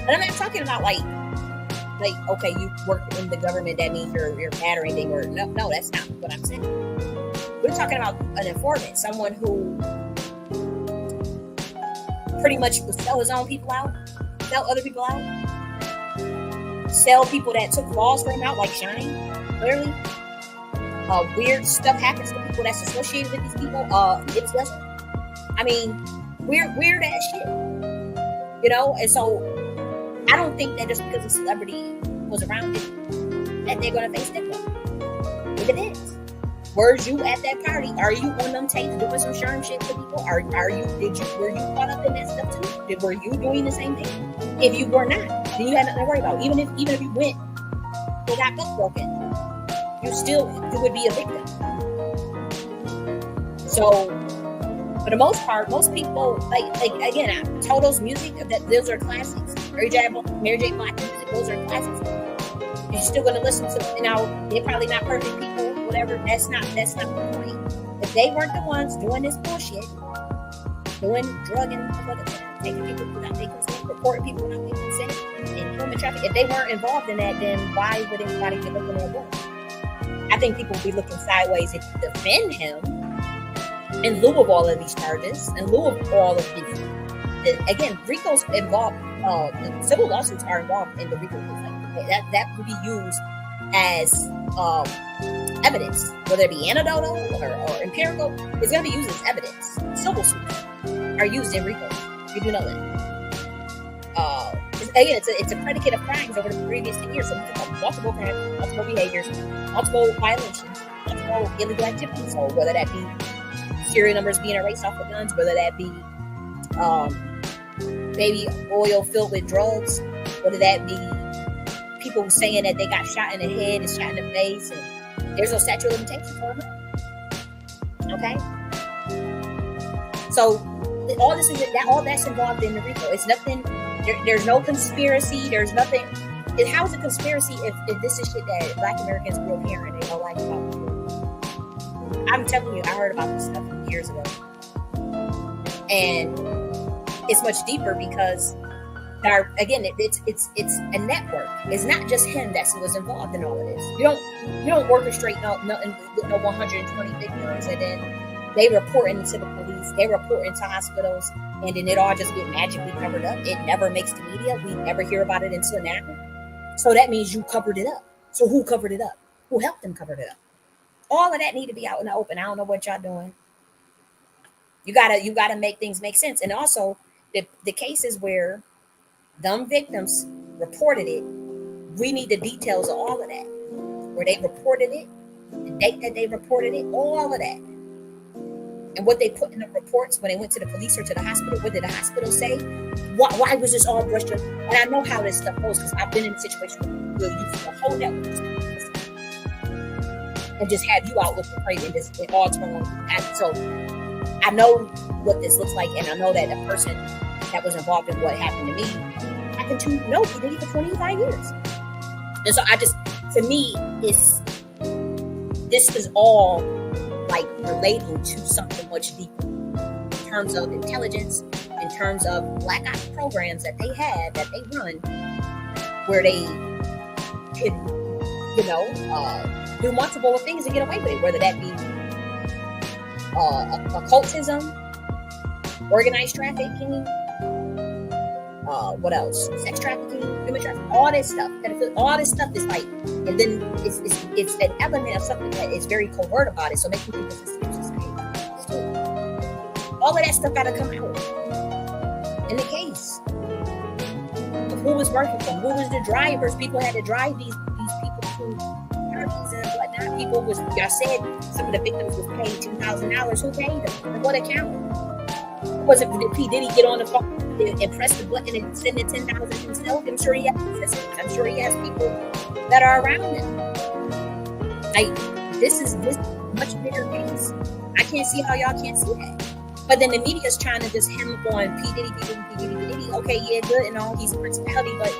But I'm not talking about like, okay, you work in the government, that means you're battering. No, that's not what I'm saying. We're talking about an informant, someone who pretty much will sell his own people out, sell other people out, sell people that took laws for him out, like Shine, clearly. Weird stuff happens to people that's associated with these people. It's less. I mean, weird ass shit. And so I don't think that just because a celebrity was around it, that they're gonna face stigma. It depends. Were you at that party? Are you on them tapes doing some sherm shit to people? Were you caught up in that stuff too? Were you doing the same thing? If you were not, then you had nothing to worry about. Even if you went, they got book broken. You would be a victim. So, for the most part, most people like again, Toto's music, those are classics. Mary J. Blige music, those are classics. You're still gonna listen to, they're probably not perfect people, whatever. That's not the point. If they weren't the ones doing this bullshit, doing drugging, taking people without their consent, reporting people without their consent, and human trafficking, if they weren't involved in that, then why would anybody be looking at them? I think people will be looking sideways if you defend him in lieu of all of these charges, in lieu of all of these. Again, RICO's involved, civil lawsuits are involved in the RICO case. That would be used as evidence, whether it be anecdotal or empirical. It's going to be used as evidence. Civil suits are used in RICO. You do know that. Again, it's a predicate of crimes over the previous 10 years. So we took multiple crimes, multiple behaviors, multiple violations, multiple illegal activities. So whether that be serial numbers being erased off of guns, whether that be baby oil filled with drugs, whether that be people saying that they got shot in the head and shot in the face, and there's no statute of limitations for them. Okay? So all this is that all that's involved in the RICO. It's nothing. There's no conspiracy. There's nothing. How's a conspiracy if this is shit that Black Americans grew up hearing they don't like about people? I'm telling you, I heard about this stuff years ago, and it's much deeper because again, it's a network. It's not just him that was involved in all of this. You don't orchestrate nothing with no 120 victims, and then they reporting to the police, they reporting to hospitals, and then it all just get magically covered up. It never makes the media. We never hear about it until now. So that means you covered it up. So who covered it up? Who helped them cover it up? All of that need to be out in the open. I don't know what y'all doing. You gotta make things make sense. And also the cases where them victims reported it, we need the details of all of that. Where they reported it, the date that they reported it, all of that. And what they put in the reports when they went to the police or to the hospital, what did the hospital say? Why was this all brushed up? And I know how this stuff goes because I've been in a situation where you the whole network and just have you out looking crazy and just it all turn on. And so I know what this looks like, and I know that the person that was involved in what happened to me happened to know he did it for 25 years. And so to me, this is all like relating to something much deeper in terms of intelligence, in terms of black ops programs that they have, that they run, where they could, do multiple things and get away with it, whether that be occultism, organized trafficking, what else? Sex trafficking, human trafficking, all this stuff. All this stuff is like, and then it's an element of something that is very covert about it. So making people suspicious. All of that stuff got to come out in the case. Who was working for them? Who was the drivers? People had to drive these people to parties and whatnot. People was, y'all said some of the victims was paid $2,000. Who paid them? And what account? Was it, did P. Diddy get on the phone and press the button and send the 10,000 himself? I'm sure he has people that are around him. Like, this is much bigger case. I can't see how y'all can't see that. But then the media's trying to just hem up on P. Diddy. Okay, yeah, good and all. He's a principality, but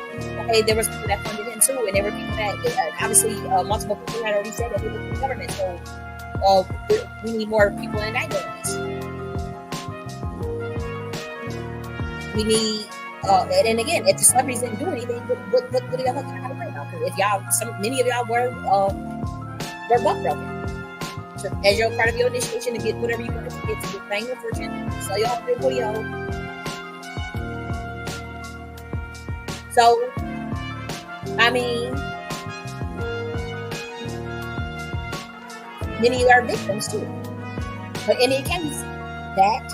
okay, there was people that funded him too, and there were people that obviously multiple people had already said that they were the government. So we need more people in that business. We need, and again, if the celebrities didn't do anything, what do y'all have to worry about? If many of y'all were buck broken. So as you're part of your initiation to get whatever you want to get bang your fortune, sell y'all for video. So, I mean, many are victims too. But in any case, that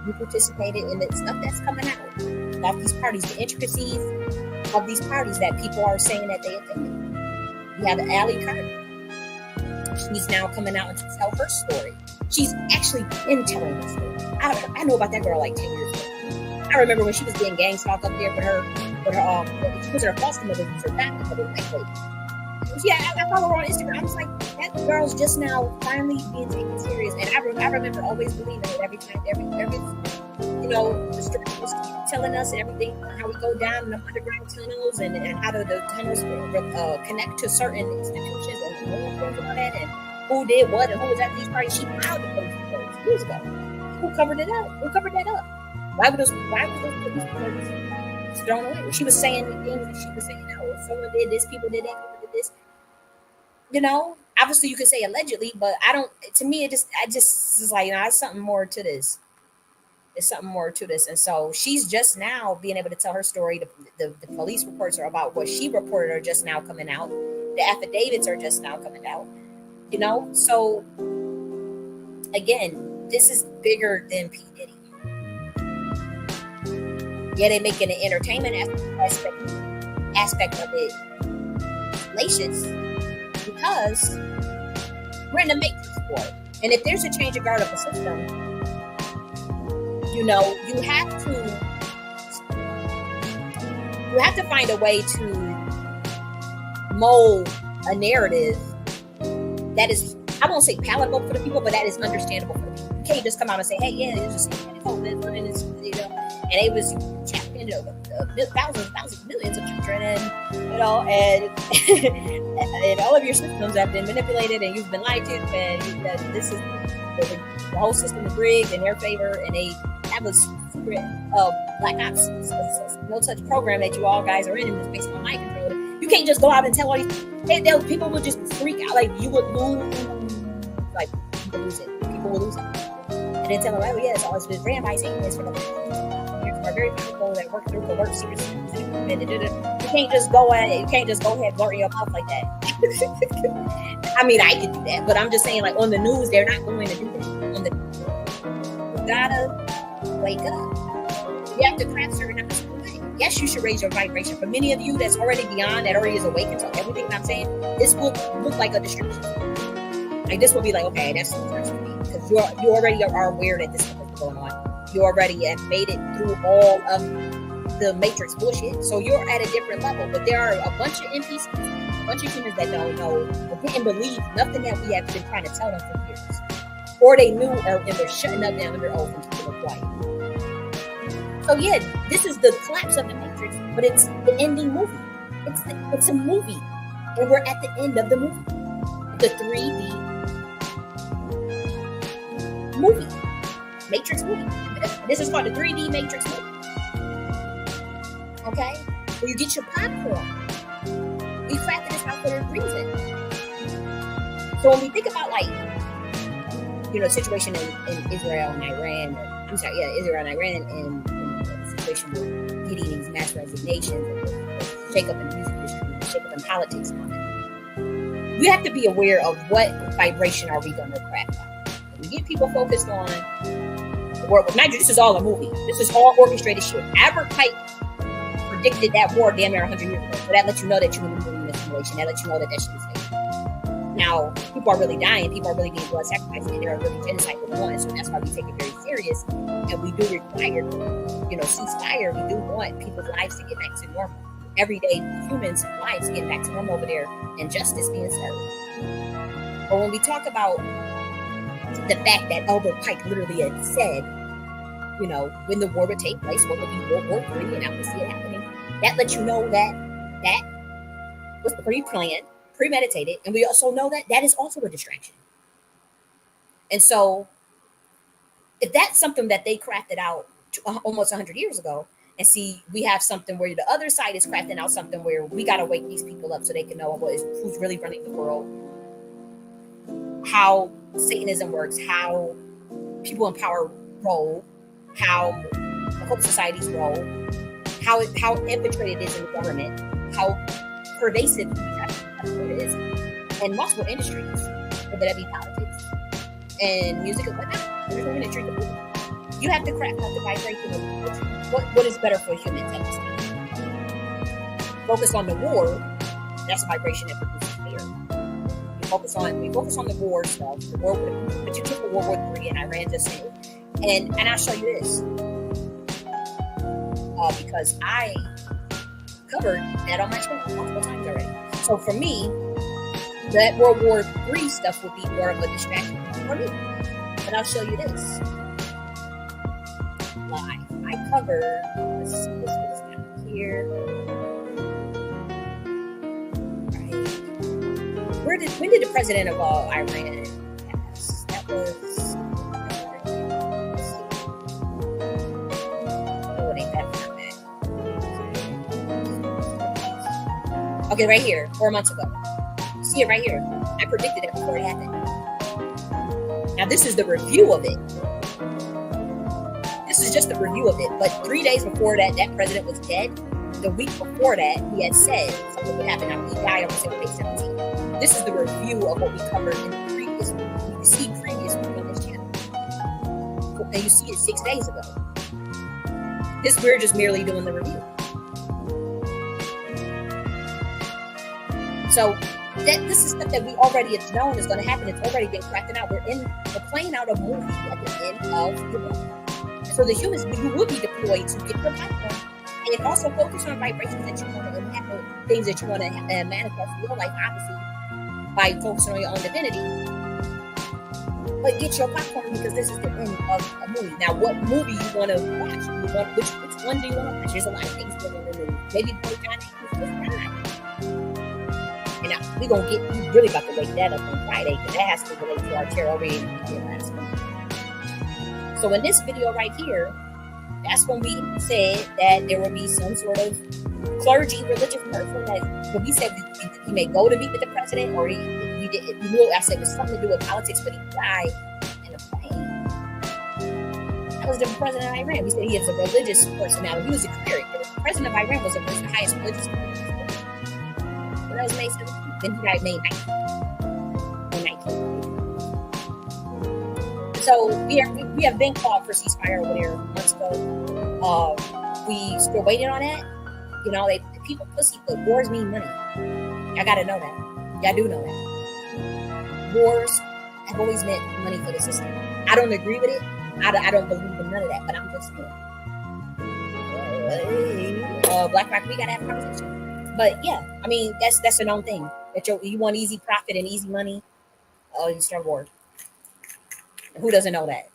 you participated in the stuff that's coming out about these parties, the intricacies of these parties that people are saying that they attended. You have Allie Carter. She's now coming out to tell her story. She's actually been telling her story. I know about that girl like 10 years ago. I remember when she was getting gang stalked up there she was her foster mother, her family mother. Yeah, I follow her on Instagram. I was like, that girl's just now finally being taken serious. And I remember always believing it every time, the story was telling us everything, how we go down in the underground tunnels and how the tunnels connect to certain institutions and all that, and who did what and who was at these parties. She filed the police reports years ago. Who covered it up? Who covered that up? Why was those police reports thrown away? She was saying the things that she was saying, someone did this, people did that, people did this. Obviously you could say allegedly, but to me, it just is like, there's something more to this. There's something more to this. And so she's just now being able to tell her story. The police reports are about what she reported are just now coming out. The affidavits are just now coming out. So again, this is bigger than P. Diddy. Yeah, they making an entertainment aspect of it salacious because we're in the matrix for it. And if there's a change of guard of the system, you have to find a way to mold a narrative that is, I won't say palatable for the people, but that is understandable for the people. You can't just come out and say, hey, yeah, it's just women, and it was championed thousands of millions of children, and and all of your systems have been manipulated, and you've been lied to, and this is the whole system is rigged in their favor, and they have a secret black ops, no touch program that you all guys are in, and it's based on mind control. You can't just go out and tell all these. People would just freak out, like you would lose, like you would lose it. People will lose it, and then tell them, oh yeah, it's all been ran by Satanists for the are very powerful that work through coercive systems. You can't just go ahead blurting your mouth like that. I mean, I could do that, but I'm just saying, like on the news, they're not going to do that. You gotta wake up. You have to craft certain aspects. Yes, you should raise your vibration. For many of you that's already beyond, that already is awakened to everything I'm saying, this will look like a distraction. Like this will be like, okay, that's too much for me. Because you already are aware that this stuff is going on. You already have made it through all of the matrix bullshit. So you're at a different level. But there are a bunch of NPCs, a bunch of humans that don't know or didn't believe nothing that we have been trying to tell them for years. Or they knew and they're shutting up down under oath and keeping it quiet. So yeah, this is the collapse of the Matrix, but it's the ending movie. It's a movie, and we're at the end of the movie, the 3D movie, Matrix movie. This is called the 3D Matrix movie. Okay, where you get your popcorn. We crafted this out for a reason. So when we think about the situation in Israel and Iran, Israel and Iran and situation with Diddy and these mass resignations, shake up in the music industry, shake up in politics and all that. We have to be aware of what vibration are we going to craft out. We get people focused on the war with Nigeria. This is all a movie. This is all orchestrated shit. Albert Pike predicted that war damn near 100 years ago. So that lets you know that you're in this simulation. That lets you know that shit is fake. Now, people are really dying. People are really getting blood sacrificed, and there are really genocide going on. So that's why we take it very serious. And we do require, ceasefire. We do want people's lives to get back to normal. Everyday humans' lives getting back to normal over there, and justice being served. But when we talk about the fact that Albert Pike literally had said, when the war would take place, what would be World War III, and I would see it happening, that lets you know that was pre-planned, premeditated, and we also know that is also a distraction. And so, if that's something that they crafted out almost 100 years ago, and see, we have something where the other side is crafting out something where we got to wake these people up so they can know who's really running the world, how Satanism works, how people in power roll, how the hope societies roll, how infiltrated it is in the government, how pervasive it is in multiple industries, whether that be politics and music and whatnot. You have to craft out the vibration of what is better for humans at this time. Focus on the war. That's a vibration that produces fear. We focus on the war stuff. The war, but you took the World War III and Iran just said, and I'll show you this because I covered that on my channel multiple times already. So for me, that World War III stuff would be more of a distraction for me. But I'll show you this live. I covered this down here. Right. When did the president of Iran pass? That was. Oh, it ain't that far back. Okay, right here, 4 months ago. See it right here. I predicted it before it happened. Now this is the review of it. This is just the review of it. But 3 days before that president was dead. The week before that, he had said something would happen. Now he died on December 17th. This is the review of what we covered in the previous week. You can see previous week on this channel. And you see it 6 days ago. We're just merely doing the review. So this is stuff that we already have known is going to happen. It's already been crafted out. We're playing out a movie at the end of the movie. So the humans, you will be deployed to get your platform and also focus on vibrations that you want to impact, things that you want to manifest in your life, obviously, by focusing on your own divinity. But get your popcorn because this is the end of a movie. Now, what movie you want to watch? Which one do you want to watch? There's a lot of things going on in the movie. Maybe Boy John Amos was not. And now we're going to get, you really about to wake that up on Friday because that has to relate to our tarot reading we did last week. So in this video right here, that's when we said that there will be some sort of clergy, religious person that, but we said he may go to meet with the president, or we knew, I said it was something to do with politics, but he died in a plane. That was the president of Iran. We said he is a religious personality. He was a cleric. The president of Iran was the highest religious person. So that was May 17th. Then he died May 19th. So we have been called for ceasefire over there months ago. We still waiting on that. You know, people pussy, but wars mean money. I gotta know that. Y'all do know that. Wars have always meant money for the system. I don't agree with it. I don't believe in none of that, but I'm just saying. Black Rock, we gotta have a conversation. But yeah, I mean, that's a known thing. That you want easy profit and easy money, you start war. Who doesn't know that?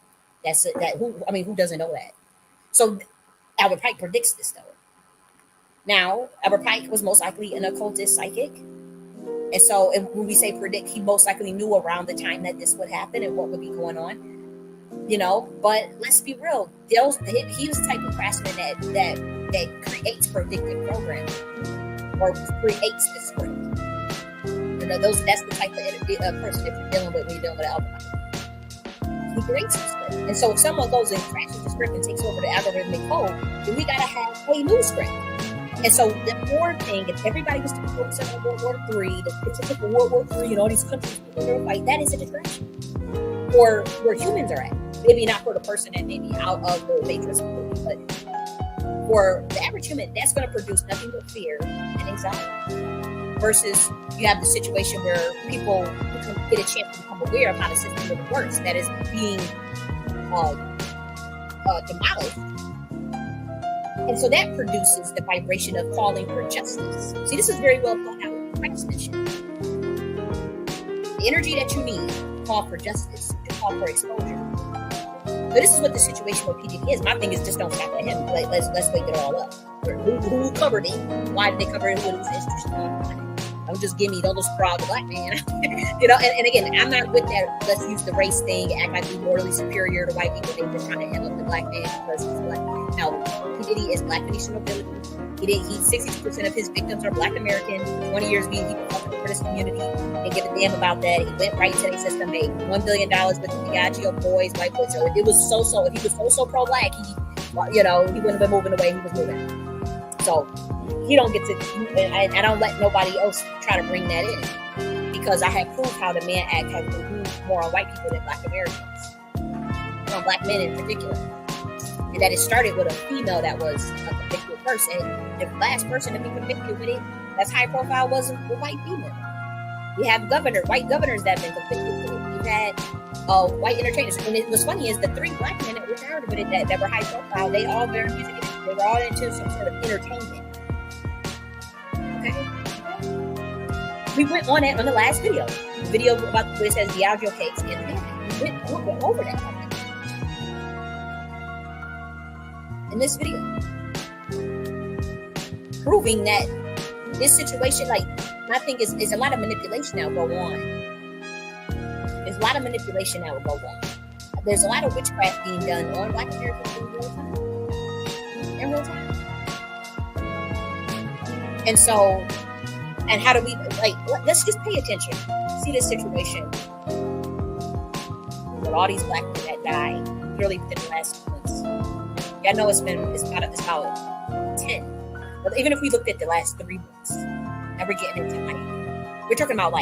Who doesn't know that? So Albert Pike predicts this though. Now, Albert Pike was most likely an occultist psychic. And so when we say predict, he most likely knew around the time that this would happen and what would be going on. You know, but let's be real. He was the type of craftsman that creates predictive programming or creates the script. You know, that's the type of person that you're dealing with when you're dealing with Albert Pike. He creates the script. And so if someone goes and crashes the script and takes over the algorithmic code, then we got to have a new script. And so the war thing, if everybody was to focus on World War III, the picture for World War III, and all these countries fight, that is a distraction for where humans are at. Maybe not for the person that may be out of the matrix, but for the average human, that's going to produce nothing but fear and anxiety. Versus you have the situation where people get a chance to become aware of how the system really works, that is being demolished. And so that produces the vibration of calling for justice. See, this is very well thought out craftsmanship. The energy that you need to call for justice, to call for exposure. But this is what the situation with P. Diddy is. My thing is just don't stop at him. Let's wake it all up. Who covered it? Why did they cover it? What was interesting? Don't just give me, don't just proud the black man. You know, and again, I'm not with that. Let's use the race thing, act like we're morally superior to white people. They're just trying to hem up the black man because he's black. No, P. Diddy is black Venetian nobility. 60% of his victims are black American. 20 years being he was for this community. They give a damn about that. He went right to the system, made $1 billion with the Diageo boys, white boys. So it was so. If he was so pro-black, he wouldn't have been moving the way he was moving. So he don't get to, and I don't let nobody else try to bring that in because I have proved how the Man Act has been used more on white people than black Americans, on black men in particular. And that it started with a female that was a convicted person. The last person to be convicted with it, that's high profile, was a white female. We have white governors that have been convicted with it. We've had white entertainers. And it was funny is the 3 black men that were charged with it that were high profile, they all were in music. They were all into some sort of entertainment. Okay? We went on it on the last video. The video about where it says Diageo cakes and we went over that. In this video, proving that this situation, like, my thing is a lot of manipulation that will go on. There's a lot of manipulation that will go on. There's a lot of witchcraft being done on black Americans in real time. In real time. And so, and how do we, let's just pay attention. See this situation with all these black people that died purely within the last 2 months. I know it's about 10. But even if we looked at the last 3 months, and we're getting into we're talking about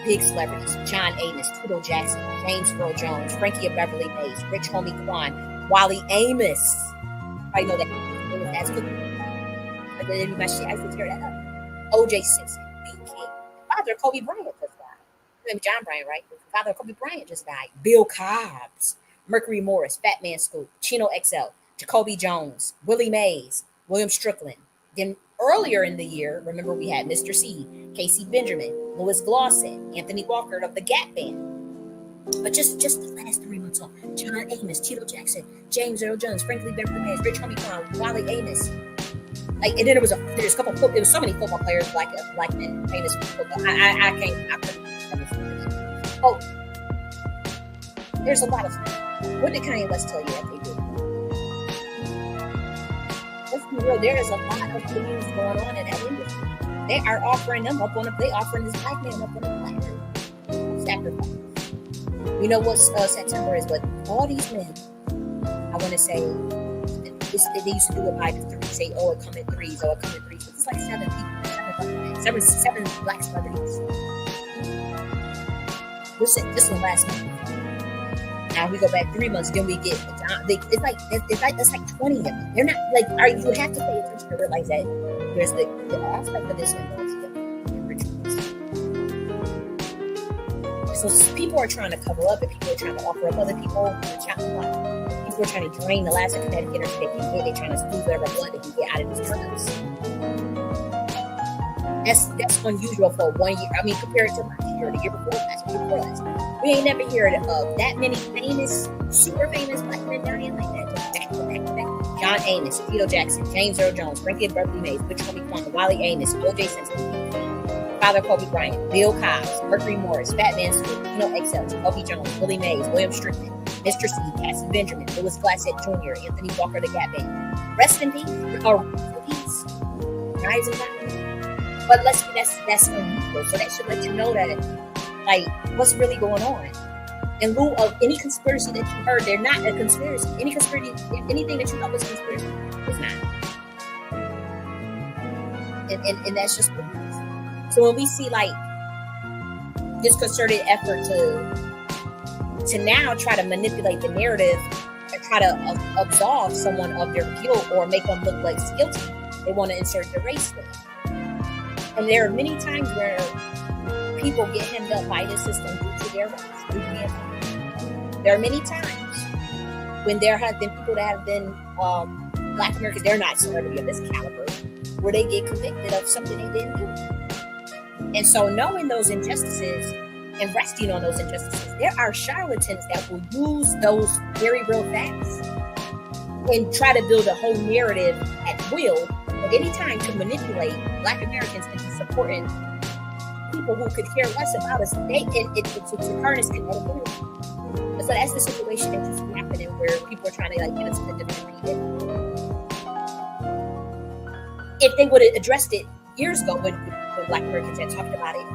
big celebrities: J.N.S, Tito Jackson, James Earl Jones, Frankie of Beverly Hills, Rich Homie Quan, Wally Amos. I know that that's good. But then I could tear that up. O.J. Simpson, B. King, father of Kobe Bryant just died. John Bryant, right? Father of Kobe Bryant just died. Bill Cobbs, Mercury Morris, Batman Scoop, Chino XL, Jacoby Jones, Willie Mays, William Strickland. Then earlier in the year, remember we had Mr. C, Casey Benjamin, Louis Glosson, Anthony Walker of the Gap Band. But just the last 3 months on, John Amos, Tito Jackson, James Earl Jones, Franklin Beverly Mays, Rich Homie Quan, Wally Amos. Like, and then there's a couple. There was so many football players, black men, famous football. I couldn't. Oh, there's a lot of. What did Kanye West tell you that they do? Let's be real. There is a lot of things going on in that industry. They are offering them up on a. They offering this black man up on a platter. Sacrifice. You know what September is, but all these men, I want to say, they used to do it by the three. Say, oh, it come in threes, oh, it come in threes. But it's like 7 people, seven black celebrities. This is the last month. Now we go back 3 months, then we get it's like that's like 20 of them. They're not like you have to pay attention to realize that there's the aspect of this and rituals. So people are trying to cover up, and people are trying to offer up other people. People are trying to drain the last of Connecticut or they can get. They're trying to squeeze whatever blood they can get out of these drugs. That's unusual for 1 year. I mean, compared to last year, the year before last. We ain't never heard of that many famous, super famous black men dying like that. Just back to back to back. John Amos, Tito Jackson, James Earl Jones, Franklin Beverly Mays, Rich Homie Quan, Wally Amos, O.J. Simpson, Father Kobe Bryant, Bill Cobbs, Mercury Morris, Fat Man Scoop, Pino XL, Jacoby Jones, Willie Mays, William Strickland, Mr. C, Cassie Benjamin, Louis Glassett Jr., Anthony Walker, the Gap Band. Rest in peace, or peace. Guys and guys. But that's unusual. So that should let you know that, like, what's really going on. In lieu of any conspiracy that you heard, they're not a conspiracy. Any conspiracy, anything that you know is a conspiracy, is not. And that's just what it is. So when we see like this concerted effort to now try to manipulate the narrative and try to absolve someone of their guilt or make them look like guilty, they want to insert the race thing. And there are many times where people get hemmed up by the system due to their race. There are many times when there have been people that have been Black Americans, they're not celebrity of this caliber, where they get convicted of something they didn't do. And so knowing those injustices and resting on those injustices, there are charlatans that will use those very real facts and try to build a whole narrative at will at any time to manipulate Black Americans into supporting people who could care less about us. They to harness it. So that's the situation that is happening, where people are trying to like get us to defend it. If they would have addressed it years ago when Black Americans had talked about it,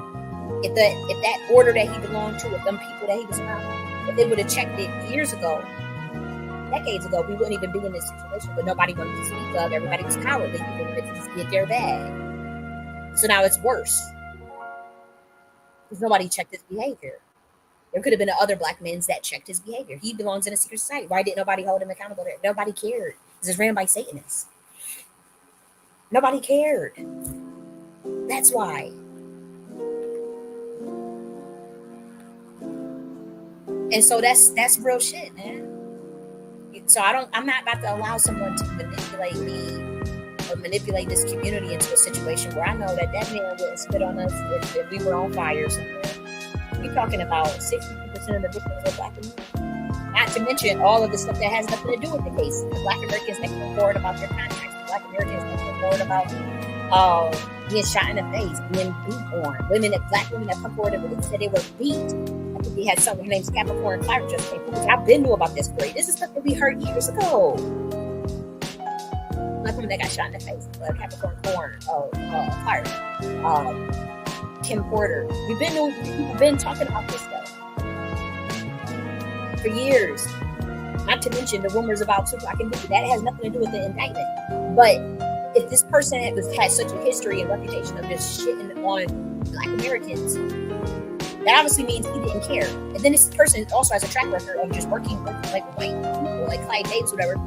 if that order that he belonged to, if them people that he was around, if they would have checked it years ago, decades ago, we wouldn't even be in this situation. But nobody wanted to speak up. Everybody was cowardly. People wanted to just get their bag. So now it's worse because nobody checked his behavior. There could have been other Black men that checked his behavior. He belongs in a secret society. Why didn't nobody hold him accountable there? Nobody cared. This is ran by Satanists. Nobody cared. That's why. And so that's real shit, man. So I'm not about to allow someone to manipulate me or manipulate this community into a situation where I know that man wouldn't spit on us if we were on fire somewhere. We're talking about 60% of the victims are Black Americans. Not to mention all of the stuff that has nothing to do with the case. The Black Americans that come forward about their contracts. The Black Americans that come forward about being shot in the face, being beat on. Black women that come forward and said they were beat. I think we had someone named Capricorn Clark just came forward. I've been knew about this story. This is stuff that we heard years ago. Black women that got shot in the face. Capricorn Clark. Kim Porter. People been talking about this stuff for years. Not to mention the rumors about Tupac and Diddy. That has nothing to do with the indictment. But if this person has such a history and reputation of just shitting on Black Americans, that obviously means he didn't care. And then this person also has a track record of just working with like white people, like Clyde Davis, whatever.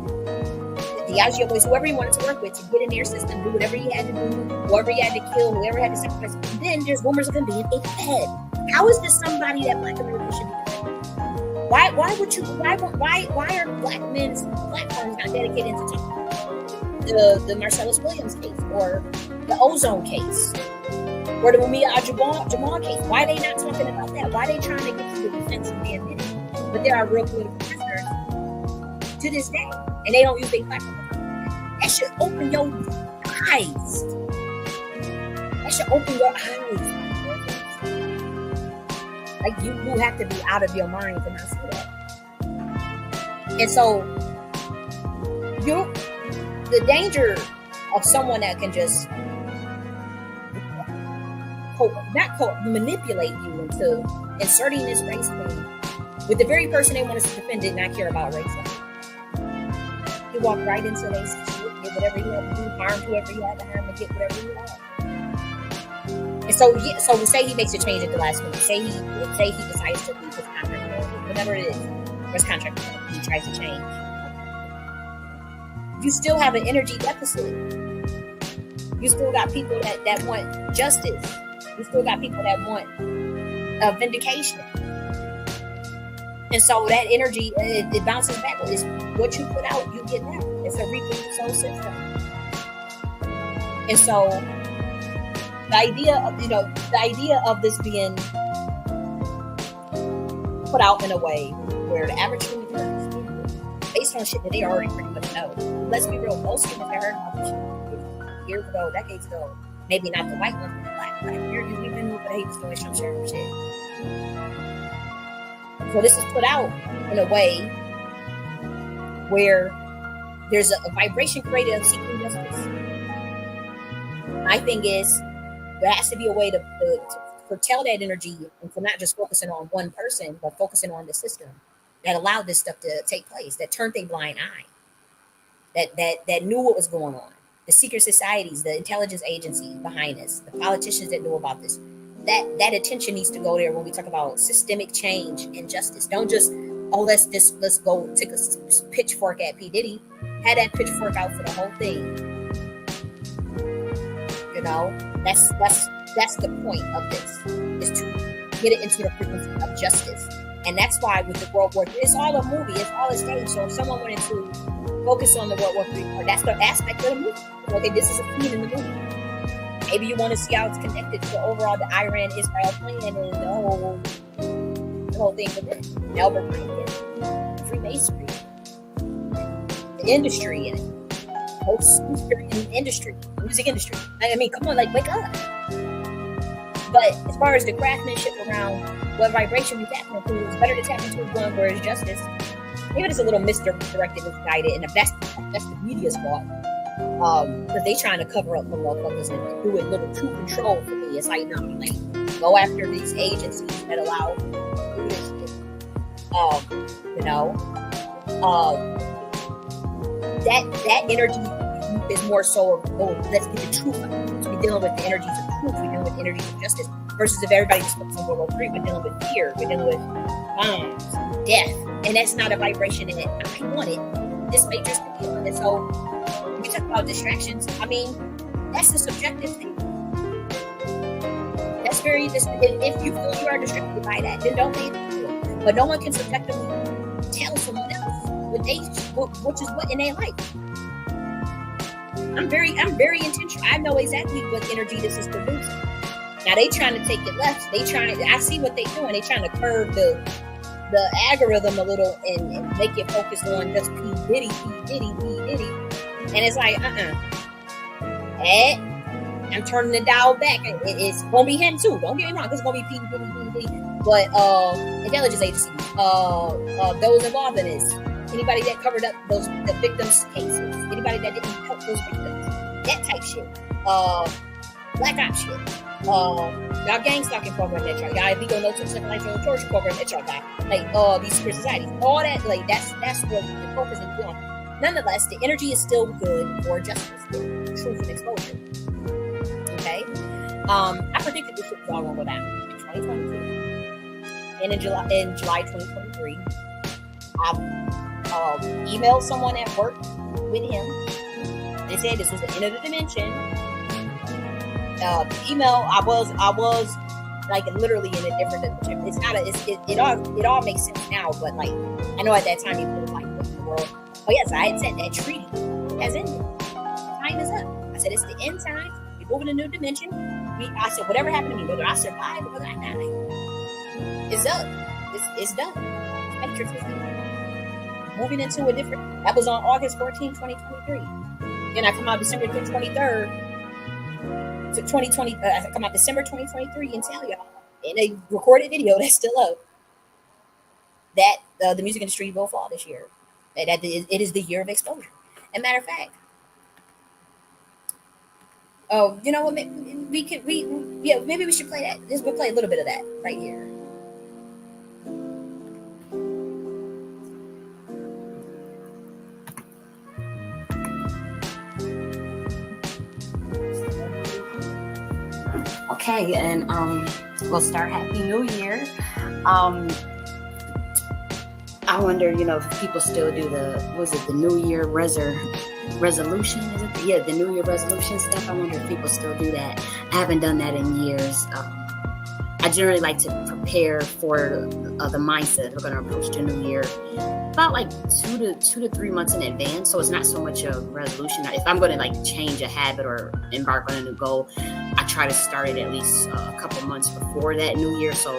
The Diageo boys, whoever he wanted to work with, to get in their system, do whatever he had to do, whoever he had to kill, whoever had to sacrifice. And then there's rumors of him being a fed. How is this somebody that Black Americans should be defending? Why are Black men's platforms not dedicated to talking the Marcellus Williams case or the ozone case? Or the Mumia Jamal case. Why are they not talking about that? Why are they trying to get to the defense of man Diddy? But there are real political prisoners to this day, and they don't use their platform. That should open your eyes. That should open your eyes. Like you have to be out of your mind to not see that. And so, the danger of someone that can just manipulate you into inserting this race thing with the very person they want to defend did not care about race. He walked right into their shit, get whatever he had to do, harm whoever he had to harm, and get whatever he had. And so we say he makes a change at the last minute. Say he decides to leave his contract, whatever it is, or his contract, he tries to change. You still have an energy deficit. You still got people that want justice. You still got people that want vindication. And so that energy, it bounces back. It's what you put out, you get back. It's a reaping soul system. And so the idea of this being put out in a way where the average human being, based on shit that they already pretty much know. Let's be real, most humans have heard about this shit years ago, decades ago. Maybe not the white ones, but the black Americans, we've been moving hate stories from sharing shit. So this is put out in a way where there's a vibration created of seeking justice. My thing is, there has to be a way to curtail that energy and for not just focusing on one person, but focusing on the system that allowed this stuff to take place, that turned a blind eye, that knew what was going on. The secret societies, the intelligence agencies behind this, the politicians that knew about this. That attention needs to go there when we talk about systemic change and justice. Don't just, let's go take a pitchfork at P. Diddy. Had that pitchfork out for the whole thing. You know, that's the point of this, is to get it into the frequency of justice. And that's why with the World War III, it's all a movie, it's all a stage. So if someone wanted to focus on the World War III part, that's the aspect of the movie. Okay, this is a scene in the movie. Maybe you want to see how it's connected to overall the Iran-Israel plan and the whole thing with it. Albert Einstein, Freemasonry, the industry in it, whole industry, music industry. I mean, come on, like wake up. But as far as the craftsmanship around what vibration we tap into, it's better to tap into one where it's justice. Maybe it's a little misdirected, misguided, and that's the media's fault. Because they trying to cover up for motherfuckers and do it little true control for me. It's like, no, like, go after these agencies that allow this shit. That energy is more so of, let's get the truth. So we're dealing with the energies of truth, we're dealing with the energies of justice, versus if everybody just focused on World War III, we're dealing with fear, we're dealing with bombs, death. And that's not a vibration in it. I want it. This matrix can be on it. So when you talk about distractions, I mean, that's a subjective thing. That's very, if you feel you are distracted by that, then don't pay attention to it. But no one can subjectively tell someone else which is what in their life. I'm very intentional. I know exactly what energy this is producing. Now they trying to take it left. I see what they doing. They trying to curve the algorithm a little and make it focus on just P. Diddy. And it's like, I'm turning the dial back. It's gonna be him too. Don't get me wrong, it's gonna be P. Diddy. But intelligence agencies, those involved in this, anybody that covered up the victims' cases, anybody that didn't help those victims, that type shit. Black Ops shit. Y'all gang stalking program that y'all got, illegal no touch psychological torture program that y'all got, like these secret societies, all that, like that's what the focus is doing. Nonetheless, the energy is still good for justice, truth, and exposure. Okay, I predicted this shit was all gonna go down in 2022, and in July 2023, I emailed someone at work with him. They said this was the end of the dimension. Email, I was like literally in a different dimension. It's not it all makes sense now, but like I know at that time people were like, what in the world? Oh yes, I had said that treaty has ended. Time is up. I said it's the end time. We're moving a new dimension. I said, whatever happened to me, whether I survive or whether I die, it's up. It's done. Matrix is done. Moving into a different. That was on August 14, 2023. Then I come out December 23rd to 2020. I come out December 2023 and tell y'all in a recorded video that's still up that the music industry will fall this year. That it is the year of exposure. And matter of fact, oh, you know what? Maybe we should play that. We'll play a little bit of that right here. Okay, and we'll start Happy New Year. I wonder, if people still do the New Year resolution? Is it? Yeah, the New Year resolution stuff. I wonder if people still do that. I haven't done that in years. I generally like to prepare for the mindset we're going to approach the new year about like 2 to 3 months in advance. So it's not so much a resolution. If I'm going to like change a habit or embark on a new goal, I try to start it at least a couple months before that new year. So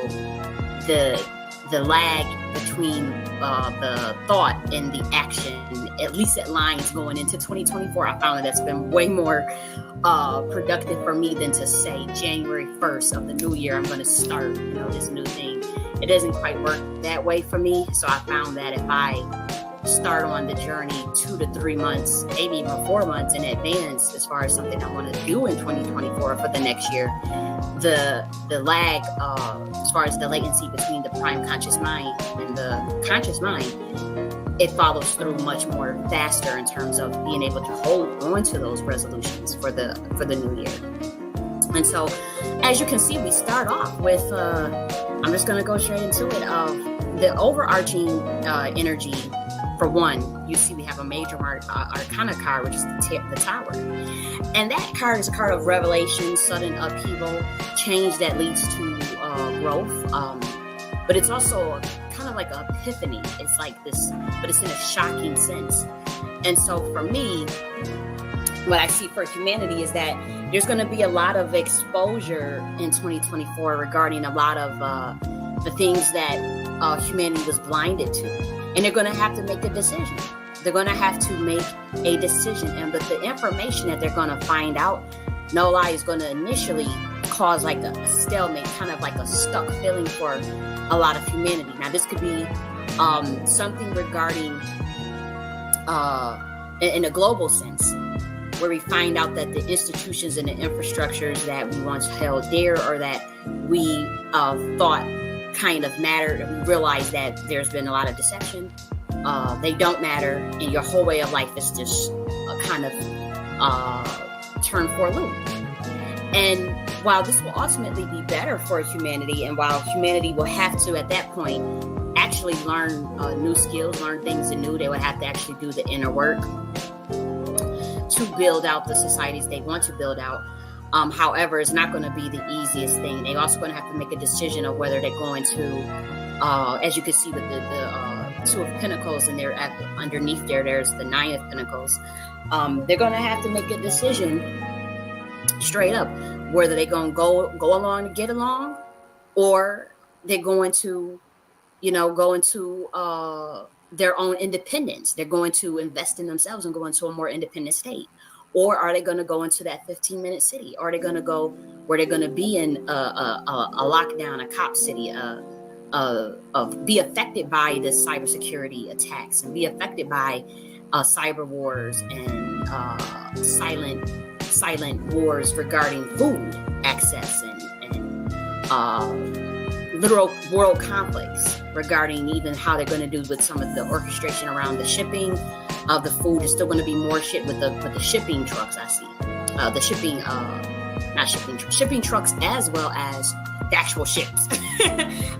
the lag between the thought and the action, at least at lines going into 2024, I found that's been way more productive for me than to say January 1st of the new year, I'm going to start, this new thing. It doesn't quite work that way for me. So I found that if I start on the journey 2 to 3 months, maybe even 4 months in advance, as far as something I want to do in 2024 for the next year, the lag, as far as the latency between the prime conscious mind and the conscious mind, it follows through much more faster in terms of being able to hold on to those resolutions for the new year. And so, as you can see, we start off with, I'm just going to go straight into it, the overarching energy. For one, you see we have a major arcana card, which is the Tower. And that card is a card of revelation, sudden upheaval, change that leads to growth. But it's also kind of like an epiphany. It's like this, but it's in a shocking sense. And so for me, what I see for humanity is that there's going to be a lot of exposure in 2024 regarding a lot of the things that humanity was blinded to. And they're going to have to make a decision. They're going to have to make a decision. And but the information that they're going to find out, no lie, is going to initially cause like a stalemate, kind of like a stuck feeling for a lot of humanity. Now, this could be something regarding, in a global sense, where we find out that the institutions and the infrastructures that we once held dear or that we thought kind of mattered, we realize that there's been a lot of deception. They don't matter, and your whole way of life is just kind of turned for a loop. And while this will ultimately be better for humanity, and while humanity will have to, at that point, actually learn new skills, learn things anew, they would have to actually do the inner work to build out the societies they want to build out. However, it's not going to be the easiest thing. They're also going to have to make a decision of whether they're going to, as you can see with the Two of Pentacles, and underneath there's the Nine of Pentacles. They're going to have to make a decision straight up whether they're going to go along to get along, or they're going to, go into their own independence. They're going to invest in themselves and go into a more independent state. Or are they going to go into that 15-minute city? Are they going to go where they're going to be in a lockdown, a cop city, be affected by the cybersecurity attacks and be affected by cyber wars and silent wars regarding food access and literal world conflicts regarding even how they're going to do with some of the orchestration around the shipping of the food. Is still going to be more shit with the shipping trucks. I see the shipping trucks as well as the actual ships.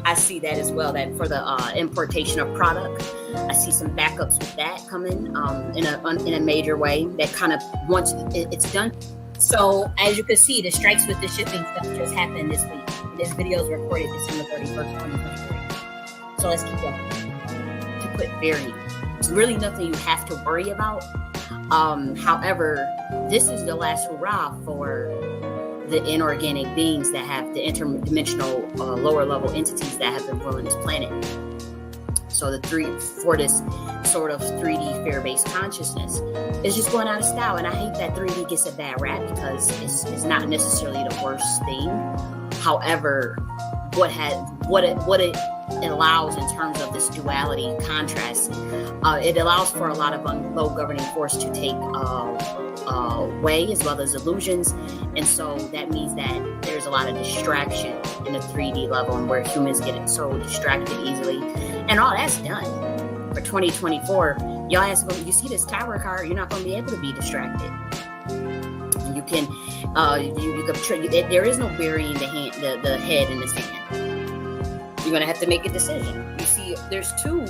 I see that as well. That for the importation of product, I see some backups with that coming in a major way. That kind of once it's done. So as you can see, the strikes with the shipping stuff just happened this week. This video is recorded December 31st, 2023. So let's keep going. To put very. It's really nothing you have to worry about. However, this is the last hurrah for the inorganic beings that have the interdimensional lower level entities that have been ruling this planet. So for this sort of 3D fear-based consciousness is just going out of style. And I hate that 3D gets a bad rap because it's not necessarily the worst thing. However, what it allows in terms of this duality contrast, it allows for a lot of low governing force to take way, as well as illusions. And so that means that there's a lot of distraction in the 3D level, and where humans get so distracted easily. And all that's done for 2024. Y'all ask, you see this tower card, you're not going to be able to be distracted. You can, there is no burying the head in the sand. You're going to have to make a decision. You see, there's two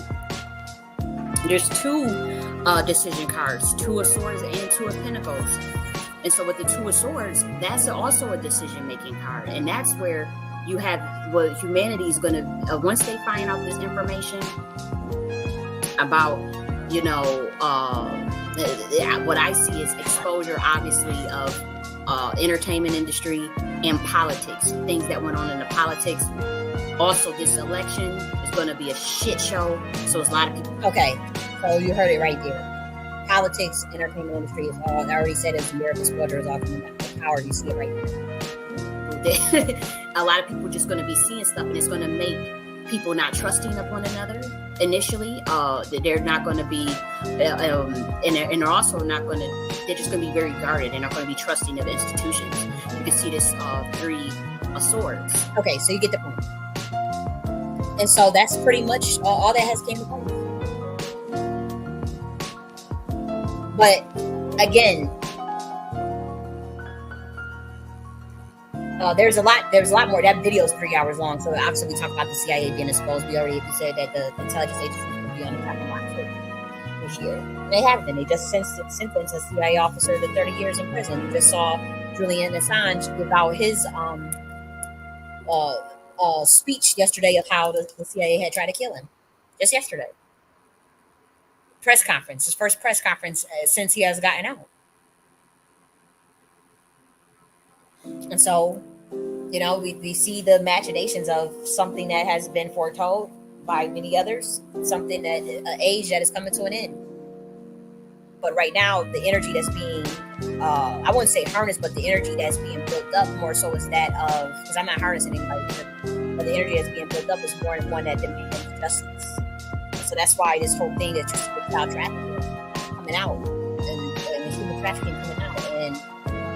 decision cards, 2 of Swords and 2 of Pentacles. And so with the 2 of Swords, that's also a decision-making card. And that's where you have what humanity is going to, once they find out this information about, what I see is exposure, obviously, of entertainment industry and politics, things that went on in the politics. Also, this election is going to be a shit show. So it's a lot of people. Okay, so you heard it right there. Politics, entertainment industry is all. I already said it's America's quarter is off in the power. You see it right there. A lot of people are just going to be seeing stuff, and it's going to make people not trusting of one another initially. They're not going to be, and they're also not going to. They're just going to be very guarded. They're not going to be trusting of institutions. You can see this 3 of Swords. Okay, so you get the point. And so that's pretty much all that has came to play. But again, there's a lot more. That video is 3 hours long. So obviously we talked about the CIA being exposed. We already said that the intelligence agencies will be on the top of the this year. They have been. They just sentenced a CIA officer to 30 years in prison. You just saw Julian Assange give out his speech yesterday of how the CIA had tried to kill him. Just yesterday. Press conference. His first press conference since he has gotten out. And so, we see the machinations of something that has been foretold by many others, something that an age that is coming to an end. But right now, the energy that's being, I wouldn't say harnessed, but the energy that's being built up more so is that of, because I'm not harnessing anybody, but the energy that's being built up is more than one that demands justice. So that's why this whole thing is just with child trafficking coming out, and human trafficking coming out, and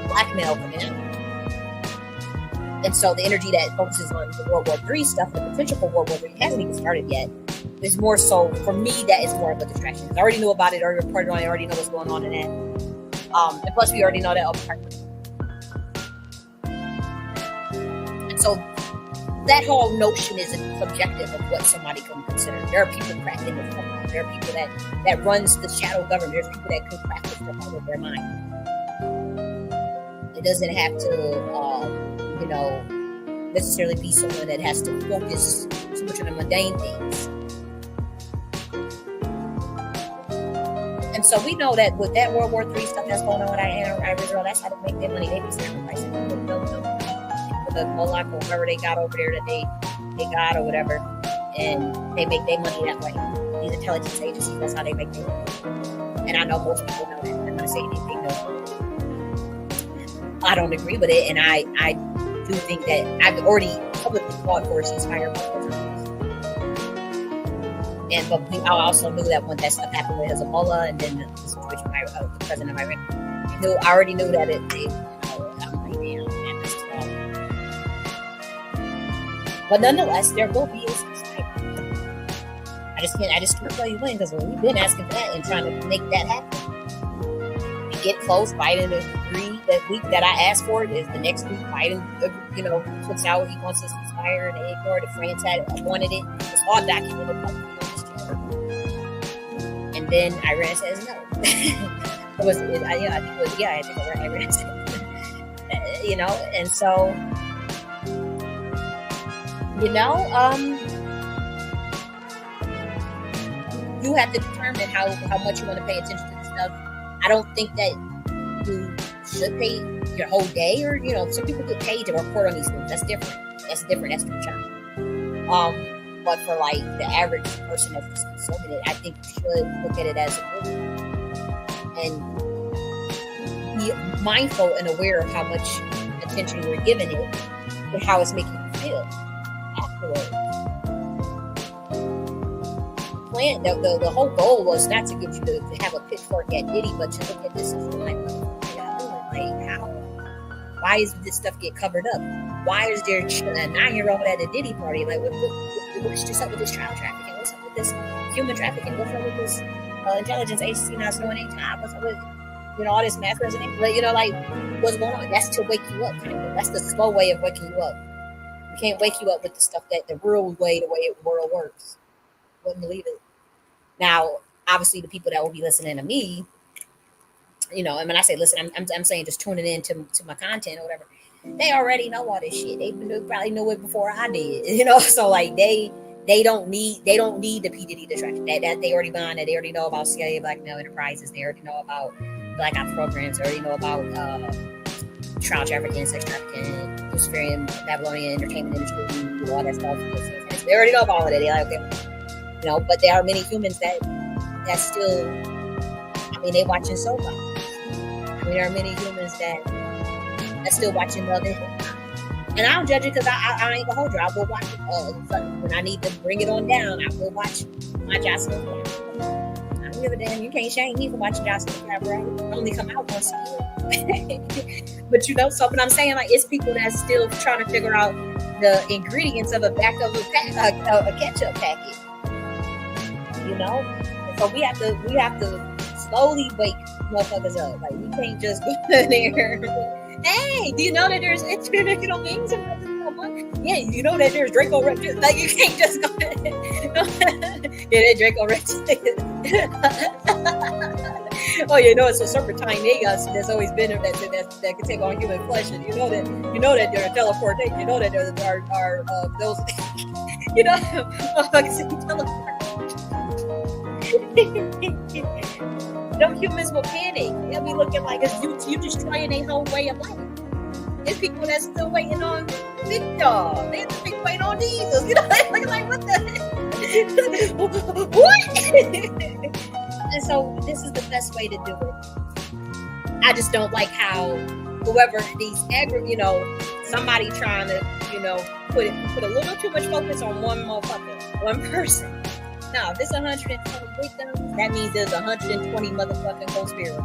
blackmail coming out. And so the energy that focuses on the World War III stuff, the potential for World War III hasn't even started yet, is more so, for me, that is more of a distraction. I already knew about it, already reported on it, I already know what's going on in that. And plus, we already know that other part. And so that whole notion is subjective of what somebody can consider. There are people cracking this stuff out. There are people that runs the shadow government. There's people that could crack this stuff out of their mind. It doesn't have to, necessarily be someone that has to focus so much on the mundane things. And so we know that with that World War III stuff that's going on with Israel, that's how they make their money. They be sacrificing the Moloch or whoever they got over there that they got or whatever, and they make their money that way. These intelligence agencies, that's how they make their money. And I know most people know that. I'm not going to say anything no. I don't agree with it, and I do think that I've already publicly called for a ceasefire. But I also knew that when that stuff happened with Hezbollah and then the situation with the president of Iran, I already knew that I'm like, man, this is wrong. But nonetheless, there will be a ceasefire. I just can't tell you when, because we've been asking for that and trying to make that happen. We get close. Biden agreed that week that I asked for it is the next week. Biden, puts out he wants a ceasefire, and they ignored it. France had wanted it. It's all documented. And then Iran says no. I think Iran said, and so, you have to determine how much you want to pay attention to this stuff. I don't think that you should pay your whole day, or some people get paid to report on these things. That's different. That's their job. But for like the average person that's just consuming it, I think you should look at it as a movie and be mindful and aware of how much attention you're giving it and how it's making you feel afterwards. The whole goal was not to get you to have a pitchfork at Diddy, but to look at this as like, why is this stuff get covered up? Why is there a 9-year-old at a Diddy party? Like, what's just up with this child trafficking? What's up with this human trafficking? What's up with this intelligence agency not doing any time? What's up with all this mass resident? Like, what's going on? That's to wake you up, kind of. That's the slow way of waking you up. You can't wake you up with the stuff that the real way, the world works. Wouldn't believe it. Now, obviously, the people that will be listening to me, and when I say listen, I'm saying just tuning in to my content or whatever. They already know all this shit. They probably knew it before I did, So like they don't need the P Diddy distraction. That they already been on it. They already know about C.I.A. Black Male Enterprises. They already know about Black Ops programs. They already know about child trafficking, sex trafficking, Luciferian, Babylonian entertainment industry, all that stuff. They already know about all of that. They like, okay, but there are many humans that still. They watching soap operas. There are many humans that still watching Love and Hip Hop. And I don't judge it because I ain't gonna hold you. I will watch it. When I need to bring it on down, I will watch my Jocelyn Crab. I don't give a damn. You can't shame me for watching Jocelyn Crab, right? It only come out once a year. But but I'm saying, like, it's people that's still trying to figure out the ingredients of a back of a ketchup packet. So we have to slowly wake motherfuckers up. Like, we can't just go in there. Hey, do you know that there's international memes? Yeah, you know that there's Draco Rex. Like, you can't just go in there. Yeah, that Draco Rex. Oh, it's a serpentine Negus that's always been there that can take on human flesh. And you know that there are teleportation. You know that there are those. Motherfuckers can teleport. Them humans will panic. They'll be looking like it's you destroying their whole way of life. There's people that's still waiting on Victor. There's people waiting on Jesus. Looking like, what the what? And so this is the best way to do it. I just don't like how whoever these somebody trying to put a little too much focus on one person. Now, if it's 120 victims, that means there's 120 motherfucking conspirators.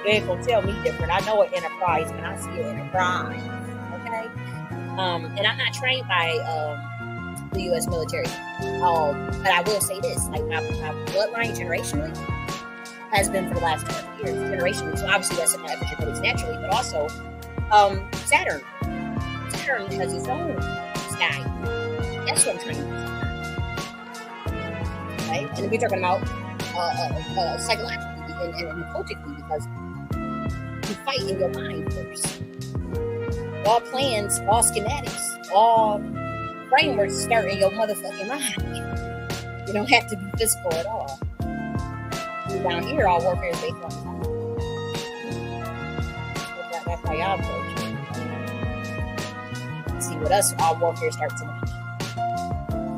They ain't gonna tell me different. I know an enterprise when I see an enterprise. Okay? And I'm not trained by the U.S. military. But I will say this: like my bloodline generationally has been for the last 20 years. Generationally, so obviously that's an epigenetics naturally, but also Saturn. Saturn has its own sky. That's what I'm trying to do. Right? And we're talking about psychologically and culturally, because you fight in your mind first. All plans, all schematics, all frameworks start in your motherfucking mind. You don't have to be physical at all. Down here, all warfare is based on time. That's how y'all approach it. See, with us, all warfare starts in the mind.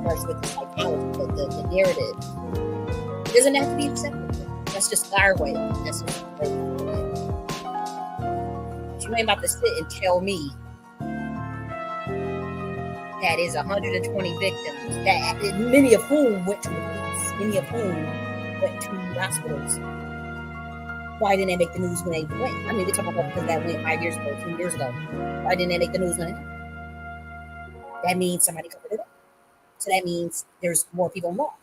Starts with the psychology, the narrative. It doesn't have to be acceptable. That's just our way. That's just the way. But you ain't about to sit and tell me that is 120 victims, that many of whom went to the police, many of whom went to hospitals. Why didn't they make the news when they went? We're talking about because that went 5 years ago, 2 years ago. Why didn't they make the news when they went? That means somebody covered it up. So that means there's more people involved.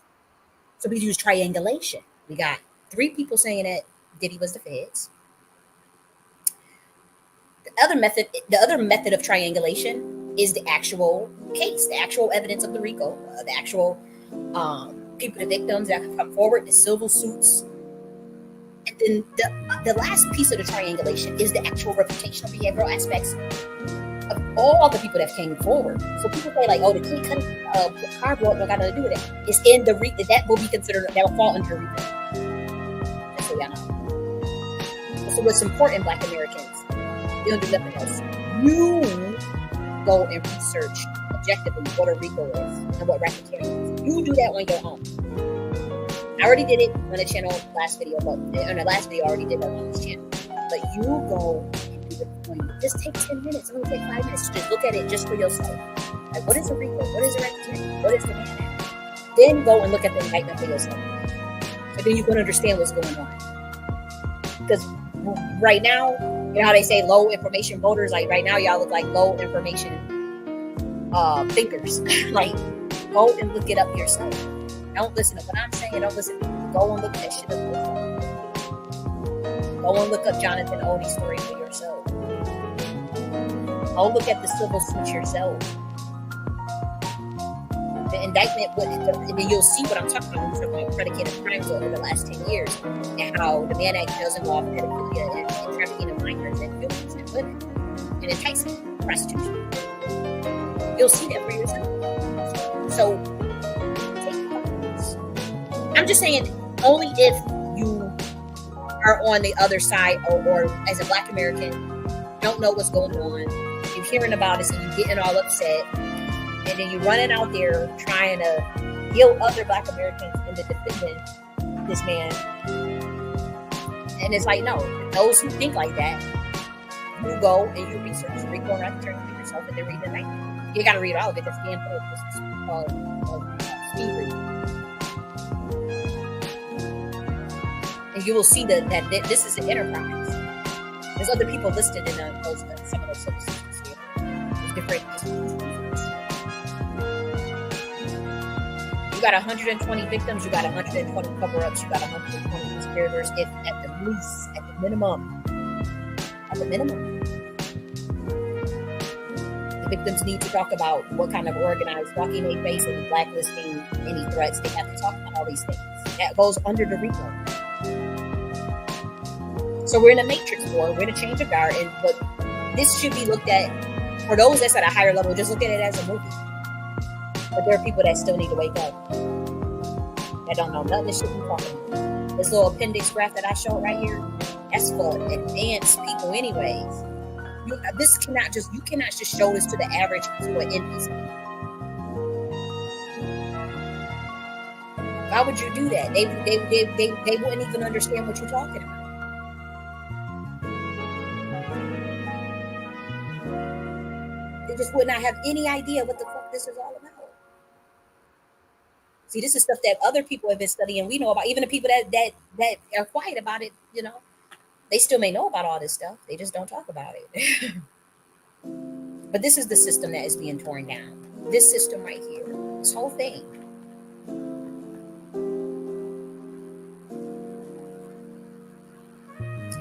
So we use triangulation. We got 3 people saying that Diddy was the feds. The other method of triangulation is the actual case, the actual evidence of the RICO, the actual people, the victims that have come forward, the civil suits. And then the last piece of the triangulation is the actual reputational behavioral aspects of all the people that came forward. So people say like, oh, the clean cut car blow up don't got nothing to do with it. It's in the that will be considered, that will fall under RICO. Just so y'all know. So what's important, Black Americans, You don't do nothing else. You go and research objectively what a RICO is and what racketeering is. You do that on your own. I already did it on the channel last video, but on the last video I already did that on this channel. But you go and do it. Just take 10 minutes. It's only take 5 minutes. Just look at it just for yourself. Like, what is a RICO? What is a racketeering? What is the Mann Act? Then go and look at the indictment for yourself. And then you can understand what's going on. Because right now, you know how they say low information voters? Like right now, y'all look like low information thinkers. Like, go and look it up yourself. Don't listen to what I'm saying. Don't listen. Go and look that shit up yourself. Go and look up Jonathan Odie's story for yourself. Go look at the civil suit yourself. The indictment, and then you'll see what I'm talking about when we're talking about predicated crimes over the last 10 years and how the Mann Act does involve pedophilia and trafficking of minors and children and women and enticement, prostitution. You'll see that for yourself. So, I'm just saying, only if you are on the other side or as a Black American, don't know what's going on, you're hearing about it and you're getting all upset, and then you're running out there trying to guilt other Black Americans into defending this man. And it's like, no, those who think like that, you go and you research, RICO and racketeering for yourself, and then read the night. You got to read all of it. That's the info. This is called speed reading. And you will see that this is an enterprise. There's other people listed in some of those services here. There's different institutions. You got 120 victims. You got 120 cover-ups. You got 120 conspirators. If at the least, at the minimum, the victims need to talk about what kind of organized stalking they face and blacklisting any threats. They have to talk about all these things. That goes under the RICO. So we're in a matrix war. We're in a change of guard, but this should be looked at, for those that's at a higher level, just look at it as a movie. But there are people that still need to wake up. That don't know nothing. This shit we talking about. This little appendix graph that I showed right here, that's for advanced people anyways. You cannot just show this to the average to an NPC. Why would you do that? They wouldn't even understand what you're talking about. They just would not have any idea what the fuck this is all about. See, this is stuff that other people have been studying. We know about, even the people that are quiet about it, you know, they still may know about all this stuff. They just don't talk about it. But this is the system that is being torn down. This system right here, this whole thing.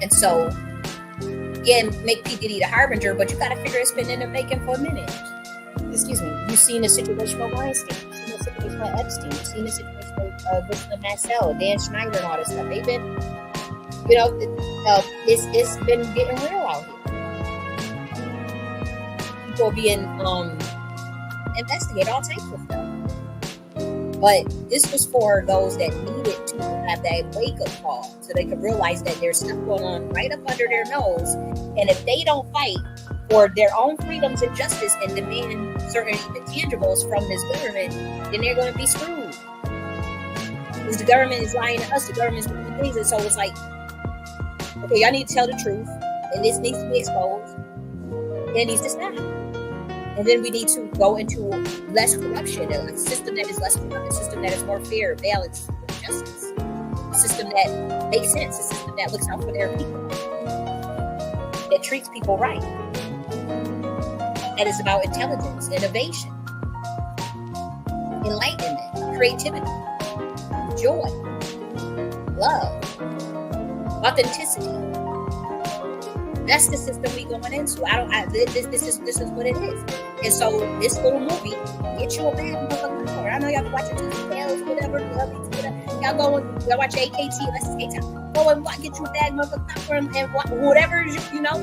And so, again, make P. Diddy the harbinger, but you got to figure it's been in the making for a minute. Excuse me. You've seen the situation with Weinstein. You've seen the situation with Epstein. You've seen the situation with Richard Massell, Dan Schneider, and all this stuff. They've been, you know, it's been getting real out here. People being investigated, all types of stuff. But this was for those that needed to have that wake-up call so they could realize that there's stuff going on right up under their nose. And if they don't fight for their own freedoms and justice and demand certain intangibles from this government, then they're going to be screwed. Because the government is lying to us. The government is doing things. And so it's like, okay, y'all need to tell the truth. And this needs to be exposed. And it needs to stop. And then we need to go into less corruption, a system that is less corrupt, a system that is more fair, balanced, with justice, a system that makes sense, a system that looks out for their people, that treats people right, that is about intelligence, innovation, enlightenment, creativity, joy, love, authenticity. That's the system we going into. This is what it is. And so this little movie, get you a bag motherfucker. I know y'all be watching TVs, whatever. Y'all go and y'all watch AKT, let's skate time. Go and get you a bag motherfucker and whatever, you know,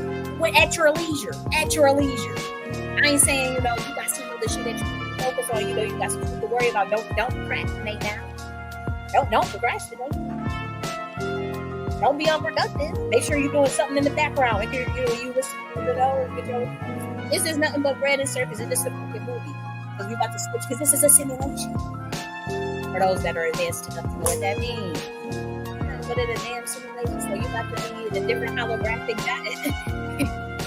at your leisure. At your leisure. I ain't saying, you know, you got some other shit that you can focus on, you know, you got some shit to worry about. Don't procrastinate now. Don't procrastinate. Don't be unproductive. Make sure you're doing something in the background. If you listen This is nothing but bread and circus. It's just a fucking movie. Because we about to switch, because this is a simulation. For those that are advanced enough to know what that means. But it's a damn simulation. So you about to be in a different holographic guy.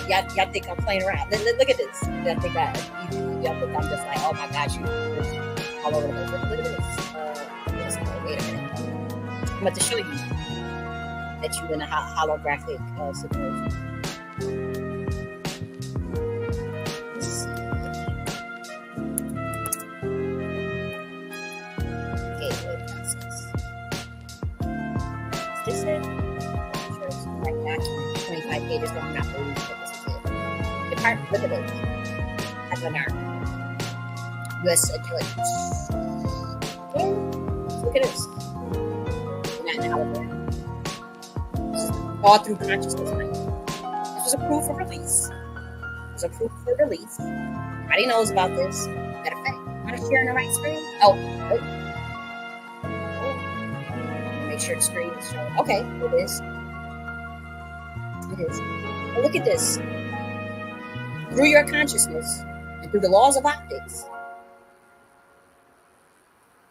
y'all think I'm playing around. Look at this. Y'all think I'm just like, oh my gosh, you all over the place. Look at this. Wait a minute. I'm about to show you that you're in a holographic situation. Okay, what process? Is this it? Sure, it's the right document. 25 pages long, not believe that this is it. Department, look at this. Advanar. U.S. Intelligence. Okay, look at this. You're not in the hologram. All through consciousness. This was approved for release. It was approved for release. Everybody knows about this. Matter of fact, want to share on the right screen? Oh. Make sure the screen is showing. Okay, it is. It is. But look at this. Through your consciousness and through the laws of optics,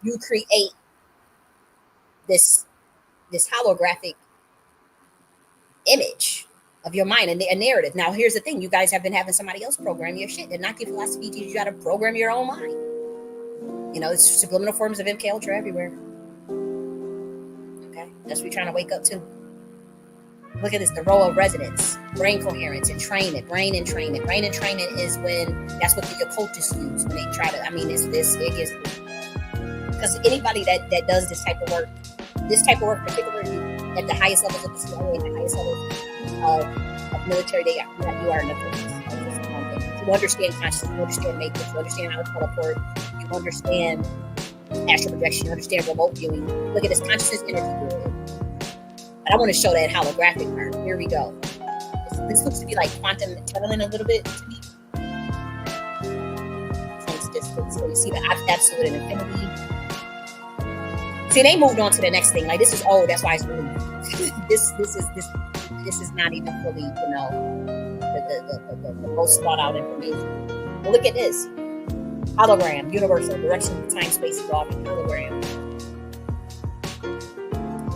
you create this holographic image of your mind and a narrative. Now, here's the thing. You guys have been having somebody else program your shit. The Naki philosophy teaches you how to program your own mind. You know, it's subliminal forms of MK Ultra everywhere. Okay? That's what we're trying to wake up to. Look at this. The role of resonance, brain coherence, and trainment. Brain entrainment. Brain entrainment is when, that's what the occultists use when they try to, because anybody that does this type of work particularly at the highest levels of the C.I.A, at the highest levels of military, you are in the police. You understand consciousness, you understand matrix, you understand how to teleport, you understand astral projection, you understand remote viewing. Look at this consciousness energy field. But I want to show that holographic part. Here we go. This looks to be like quantum tunneling a little bit to me. So you see the absolute and infinity. See, they moved on to the next thing. Like, this is old, that's why it's removed. This is not even fully, the most thought out information. But look at this. Hologram, universal, direction, time, space, evolving, hologram.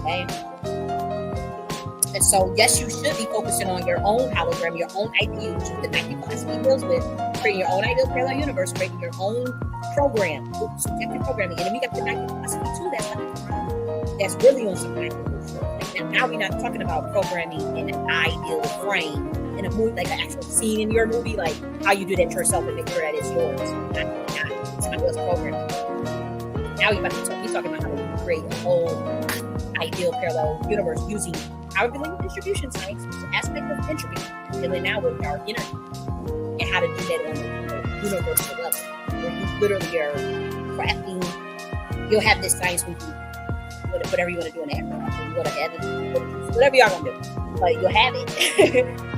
Okay? And so, yes, you should be focusing on your own hologram, your own ideal, which is the Nike philosophy deals with, creating your own ideal parallel universe, creating your own program, subjective programming. And then we got the Nike philosophy too, that's really on some ideal stuff. Like, now we're not talking about programming in an ideal frame, in a movie, like an actual scene in your movie, like how you do that yourself and make sure that it's yours, not somebody else's programming. Now we're talking about how to create a whole ideal parallel universe using probability distribution science, which is an aspect of entropy, and then now with our energy, and how to do that on the universal level, where you literally are crafting. You'll have this science when you whatever you want to do in the afterlife, when you go to heaven, whatever y'all gonna do, but you'll have it.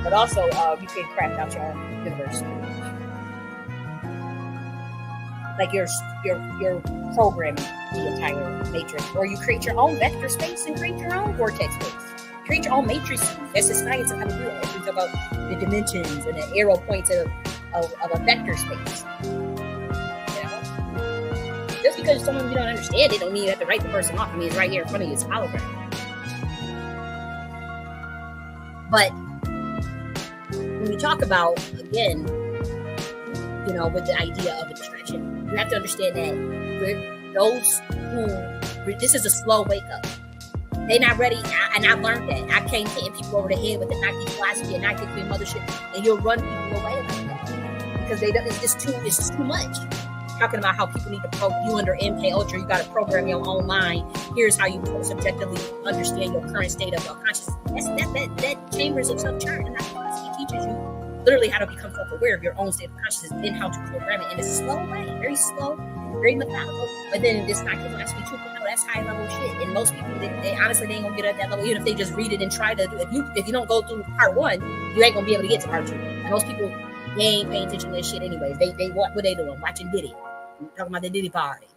But also, you can craft out your own universe, like you're programming the entire matrix, or you create your own vector space and create your own vortex space. Create your own matrices. That's the science of how to do it. Think about the dimensions and the arrow points of a vector space. You know? Just because someone you don't understand it, don't mean you have to write the person off. I mean, it's right here in front of you. It's a hologram. But when we talk about, again, with the idea of a distraction, you have to understand that for those who, this is a slow wake up. They're not ready, and I've learned that. I can't hit people over the head with the Nike philosophy and Nike queen mothership, and you'll run people away like that because it's too much. Talking about how people need to you under MK Ultra, you got to program your own mind. Here's how you subjectively understand your current state of consciousness. That chambers of self-churn, and Nike philosophy teaches you literally how to become self-aware of your own state of consciousness and how to program it in a slow way, very slow, very methodical. But then this Nike philosophy 2.0, that's high level shit. And most people, they honestly, they ain't gonna get at that level, even if they just read it and try to do it. If you don't go through part 1, you ain't gonna be able to get to part 2. And most people, they ain't paying attention to this shit anyways. They what they doing? Watching Diddy. Talking about the Diddy party.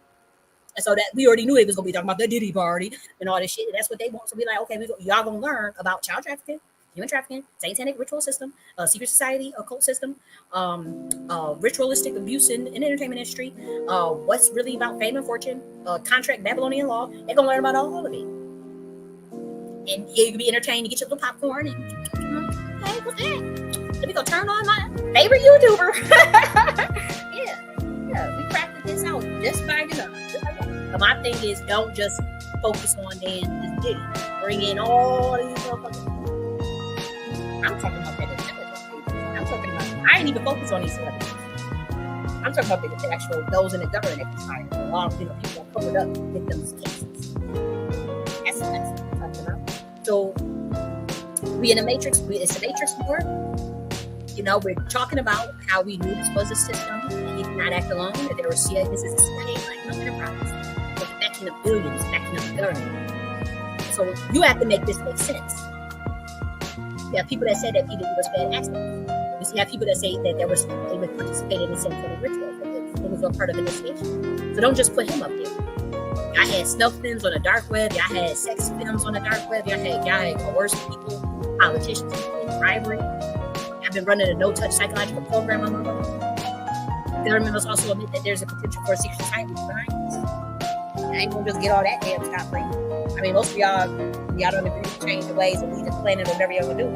And so that we already knew they was gonna be talking about the Diddy party and all this shit. And that's what they want. So we like, okay, y'all gonna learn about child trafficking. human trafficking, satanic ritual system, secret society, occult system, ritualistic abuse in the entertainment industry, what's really about fame and fortune, contract, Babylonian law. They're going to learn about all of it. And yeah, you can be entertained, you get your little popcorn, and hey, what's that? Let me go turn on my favorite YouTuber. yeah, we crafted this out just by just like that. But my thing is, don't just focus on this Diddy. Bring in all these motherfuckers. I'm talking about that. I'm talking about. I ain't even focus on these celebrities. I'm talking about the actual those in the government at the time. A lot of people that covered up victims' cases. That's what I'm talking about. So we in the Matrix. It's a Matrix war. We're talking about how we knew this was a system. He did not act alone. That there was C.I.A. This is a CIA-like enterprise. So backing the billions, backing up the government. So you have to make this make sense. You have people that say that Diddy was bad accidents. You have people that say that they would participate in the satanic ritual. It was a part of initiation. So don't just put him up there. Y'all had snuff films on the dark web. Y'all had sex films on the dark web. Y'all had coerced people, politicians, bribery. I've been running a no-touch psychological program on my own. The government must also admit that there's a potential for a secret society behind this. I ain't gonna just get all that damn scot free. I mean, most of y'all don't agree to change the ways and leave the planet or whatever y'all gonna do.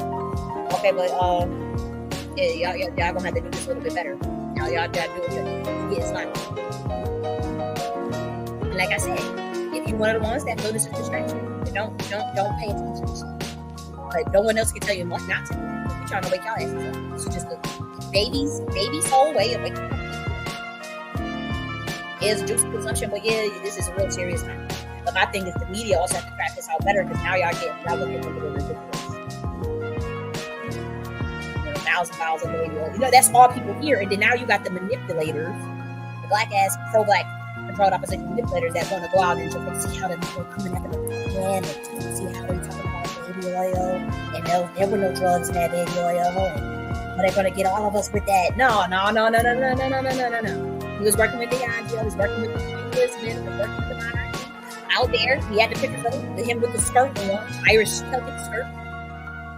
Okay, but yeah, y'all gonna have to do this a little bit better. Y'all gotta do it to get started. And like I said, if you're one of the ones that feel this is a distraction, don't pay attention to shit. But no one else can tell you what not to do. You're trying to wake y'all asses up. This is just a baby's whole way of waking up. It's juice consumption, but yeah, this is a real serious time. But my thing is the media also have to craft this out better because now y'all looking into the ridiculous. $1,000 a million. That's all people hear. And then now you got the manipulators, the black ass, pro-black controlled opposition manipulators that want to go out and just see how the people are coming after the plan and see how they're talking about baby oil and there were no drugs in that baby oil and they're going to get all of us with that. No. He was working with the idea. He was working with the business, working with the monarchy. Out there, he had the pictures of him with the skirt on, Irish Celtic skirt.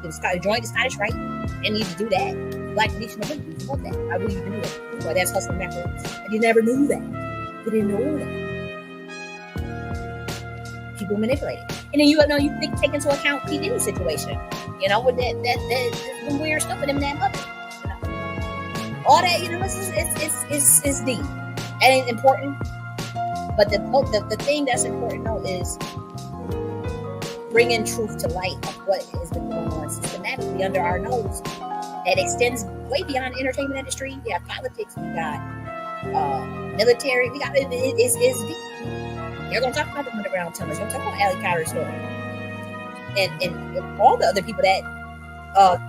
He joined the Scottish Rite. They need to do that. Black nation of women, you know that. Why would you even do it? Well, that's hustling backwards. And you never knew that. You didn't know that. People manipulate it. And then you take into account P. Diddy's situation. With that weird stuff with him and that mother. All that, it's deep. That ain't important. But the thing that's important though is bringing truth to light of what has been going on systematically under our nose that extends way beyond the entertainment industry. We have politics, we got military, we got it's deep. You're gonna talk about the underground tunnels, you're gonna talk about Alley Carter's story. And all the other people that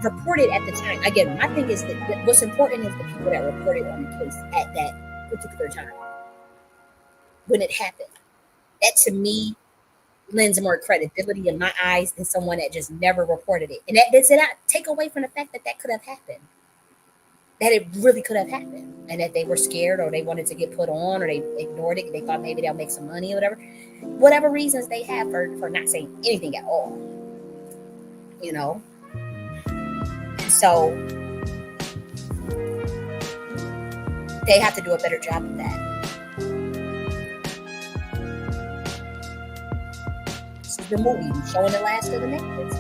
reported at the time. Again, my thing is that what's important is the people that reported on the case at that particular time. When it happened. That to me lends more credibility in my eyes than someone that just never reported it. And that does not take away from the fact that could have happened. That it really could have happened. And that they were scared or they wanted to get put on or they ignored it. They thought maybe they'll make some money or whatever. Whatever reasons they have for not saying anything at all. And so they have to do a better job of that. The movie showing the last of the Netflix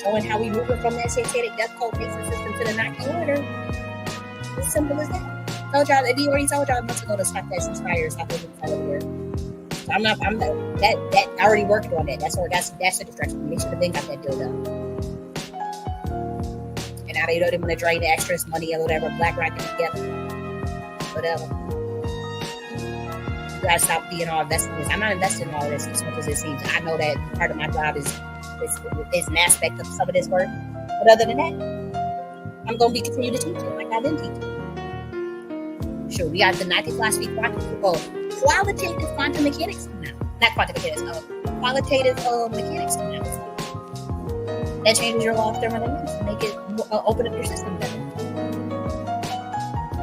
showing how we moving from that satanic death cult based system to the Nike order. As simple as that. Told y'all, he already told y'all months ago to stop that ceasefire, stop living over there. So that I already worked on that. That's a distraction. They should have been got that deal done. And now they want to drain the extras money or whatever, black rocking together, whatever. You gotta stop being all invested in this. I'm not invested in all of this as much as it seems. I know that part of my job is an aspect of some of this work. But other than that, I'm gonna be continue to teach it like I've been teaching. Sure, we got the 90 philosophy qualitative quantum mechanics now. Not quantum mechanics, qualitative mechanics now. That changes your law of thermodynamics to make it open up your system better.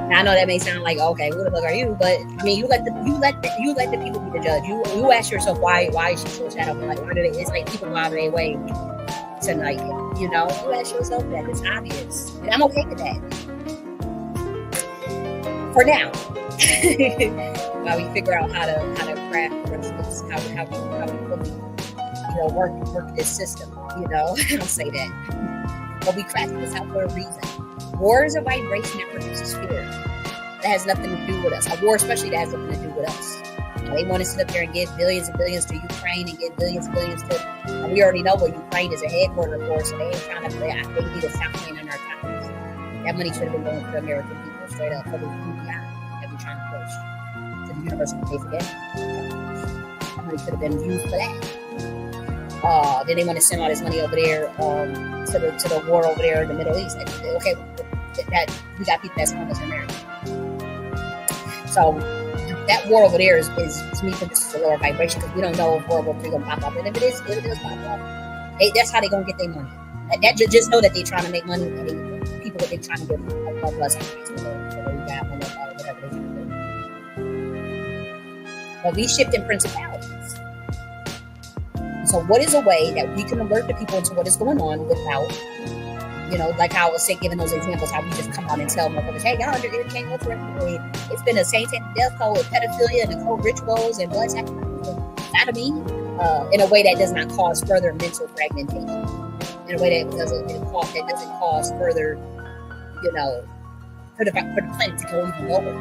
Now I know that may sound like, okay, who the fuck are you? But I mean, you let the people be the judge. You ask yourself why is she so shadow? Like, why do they? It's like people go out of their way tonight. You know, you ask yourself that. It's obvious. And I'm okay with that. For now. While we figure out how to craft the rest of this, how we really, you know, work this system. You know, I don't say that. But we crafted this out for a reason. War is a vibration that produces fear. That has nothing to do with us. A war especially that has nothing to do with us. They want to sit up there and give billions and billions to Ukraine and give billions and billions to... And we already know what Ukraine is a headquarter for, so they ain't trying to play. They need to stop playing in our countries. That money should have been going to the American people straight up for the UBI that we're trying to push. To the university to pay for that. That money could have been used for that. Then they want to send all this money over there to the war over there in the Middle East. Okay, that we got people that's homeless in America. So that war over there is to me, this is a lower vibration because we don't know if World War III going to pop up. And if it does pop up, that's how they're going to get their money. That just know that they're trying to make money. And people that they're trying to get a plus increase whatever they're trying to do. But we shift in principalities. So what is a way that we can alert the people into what is going on without, you know, like how I was saying, giving those examples, how we just come out and tell motherfuckers, hey, y'all can't go through it. It's been a satanic death cult with pedophilia and occult rituals and blood sacrifice and sodomy in a way that does not cause further mental fragmentation. In a way that doesn't cause further, you know, for the planet to go even lower.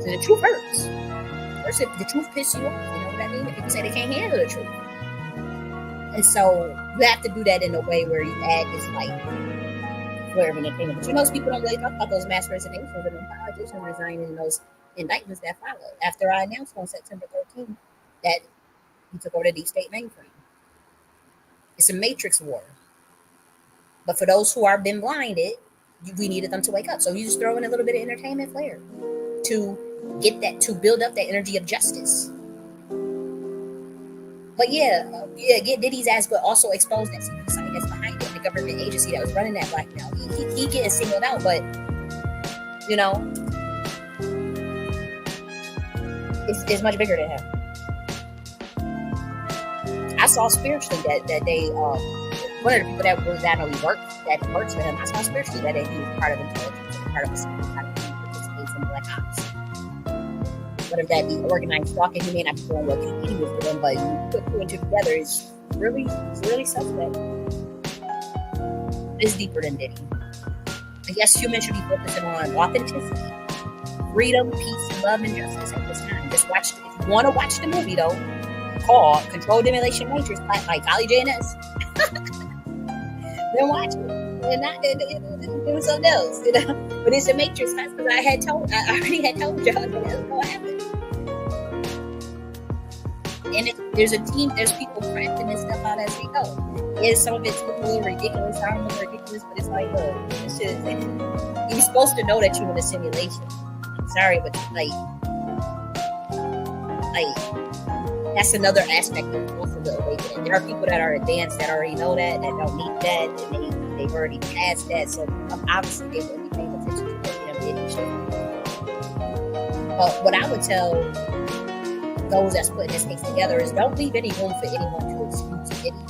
So the truth hurts. First, if the truth pisses you off, you know what I mean? If people say they can't handle the truth. And so you have to do that in a way where you add this like flair of entertainment. But most people don't really talk about those mass resignations and the politicians resigning and those indictments that followed after I announced on September 13th that he took over the deep state mainframe. It's a matrix war. But for those who are been blinded, we needed them to wake up. So you just throw in a little bit of entertainment flair to get that, to build up that energy of justice. But get Diddy's ass, but also expose that secret society that's behind it, the government agency that was running that blackmail. He getting singled out, but you know, it's much bigger than him. I saw spiritually that they one of the people that works for him. I saw spiritually that he was part of intelligence and part of a secret society that participates in black ops. Whether that be organized stalking, he may not be doing what he was doing, but you put two and two together, it's really suspect. It's deeper than Diddy. I guess humans should be focusing on authenticity, freedom, peace, love, and justice at this time. Just watch. If you want to watch the movie, though, called Controlled Demolition Matrix by J.N.S. Then watch it. And not doing something else, you know. But it's a Matrix because I already had told y'all that that's what happened. And there's a team, there's people crafting this stuff out as we go. Yeah, some of it's a little ridiculous, I don't know ridiculous, but it's like, look, this shit, you're supposed to know that you're in a simulation. I'm sorry, but like that's another aspect of most of the awakening. There are people that are advanced that already know that don't need that, and they've already passed that, so obviously they will be paying attention to what Diddy should. But what I would tell those that's putting this case together is don't leave any room for anyone to excuse Diddy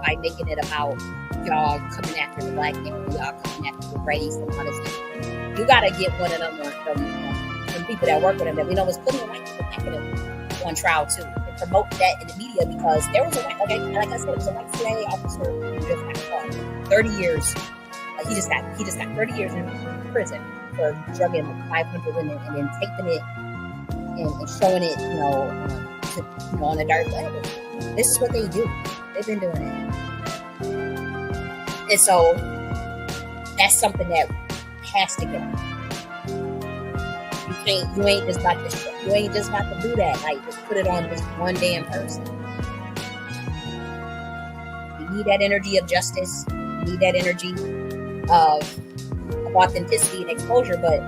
by making it about y'all coming after the black people, y'all coming after the race and all this stuff. You gotta get one of them people that work with him that we know was putting white people back in on trial too, and promote that in the media because there was a white, like I said, there was a white C.I.A. officer who just got caught 30 years. He just got 30 years in prison for drugging 500 women and then taping it and showing it, on the dark web. This is what they do. They've been doing it, and so that's something that has to go. You ain't just about to do that. Like, just put it on just one damn person. You need that energy of justice. You need that energy of authenticity and exposure, but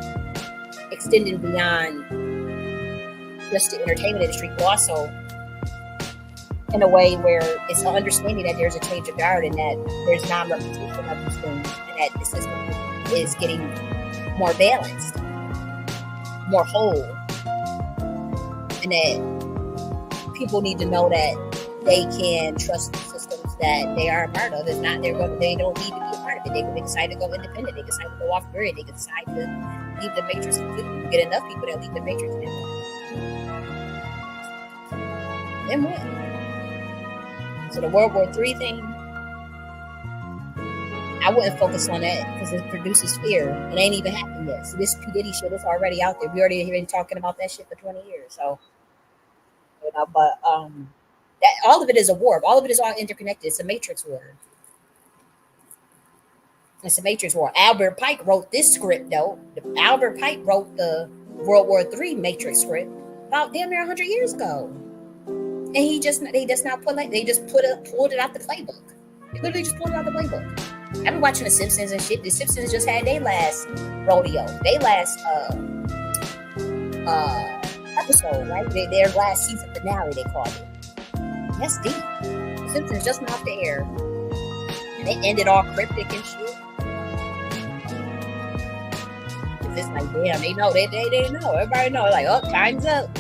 extending beyond just the entertainment industry, but also in a way where it's an understanding that there's a change of guard and that there's non-repetition of these things and that the system is getting more balanced, more whole, and that people need to know that they can trust the systems that they are a part of. It's not they don't need to be a part of it. They decide to go independent. They decide to go off grid. They decide to leave the matrix completely. You get enough people that leave the matrix, then what? So the World War III thing, I wouldn't focus on that because it produces fear. It ain't even happened yet. So this P. Diddy shit is already out there. We already been talking about that shit for 20 years. So, but that all of it is a war. All of it is all interconnected. It's a matrix war. It's a matrix war. Albert Pike wrote this script though. Albert Pike wrote the World War III matrix script about damn near 100 years ago. And they just now pulled it out the playbook. They literally just pulled it out the playbook. I've been watching The Simpsons and shit. The Simpsons just had their last rodeo. Their last episode, right? Their last season finale, they called it. That's deep. The Simpsons just went off the air. And they ended all cryptic and shit. It's like, damn, they know. They know. Everybody know. Like, oh, time's up.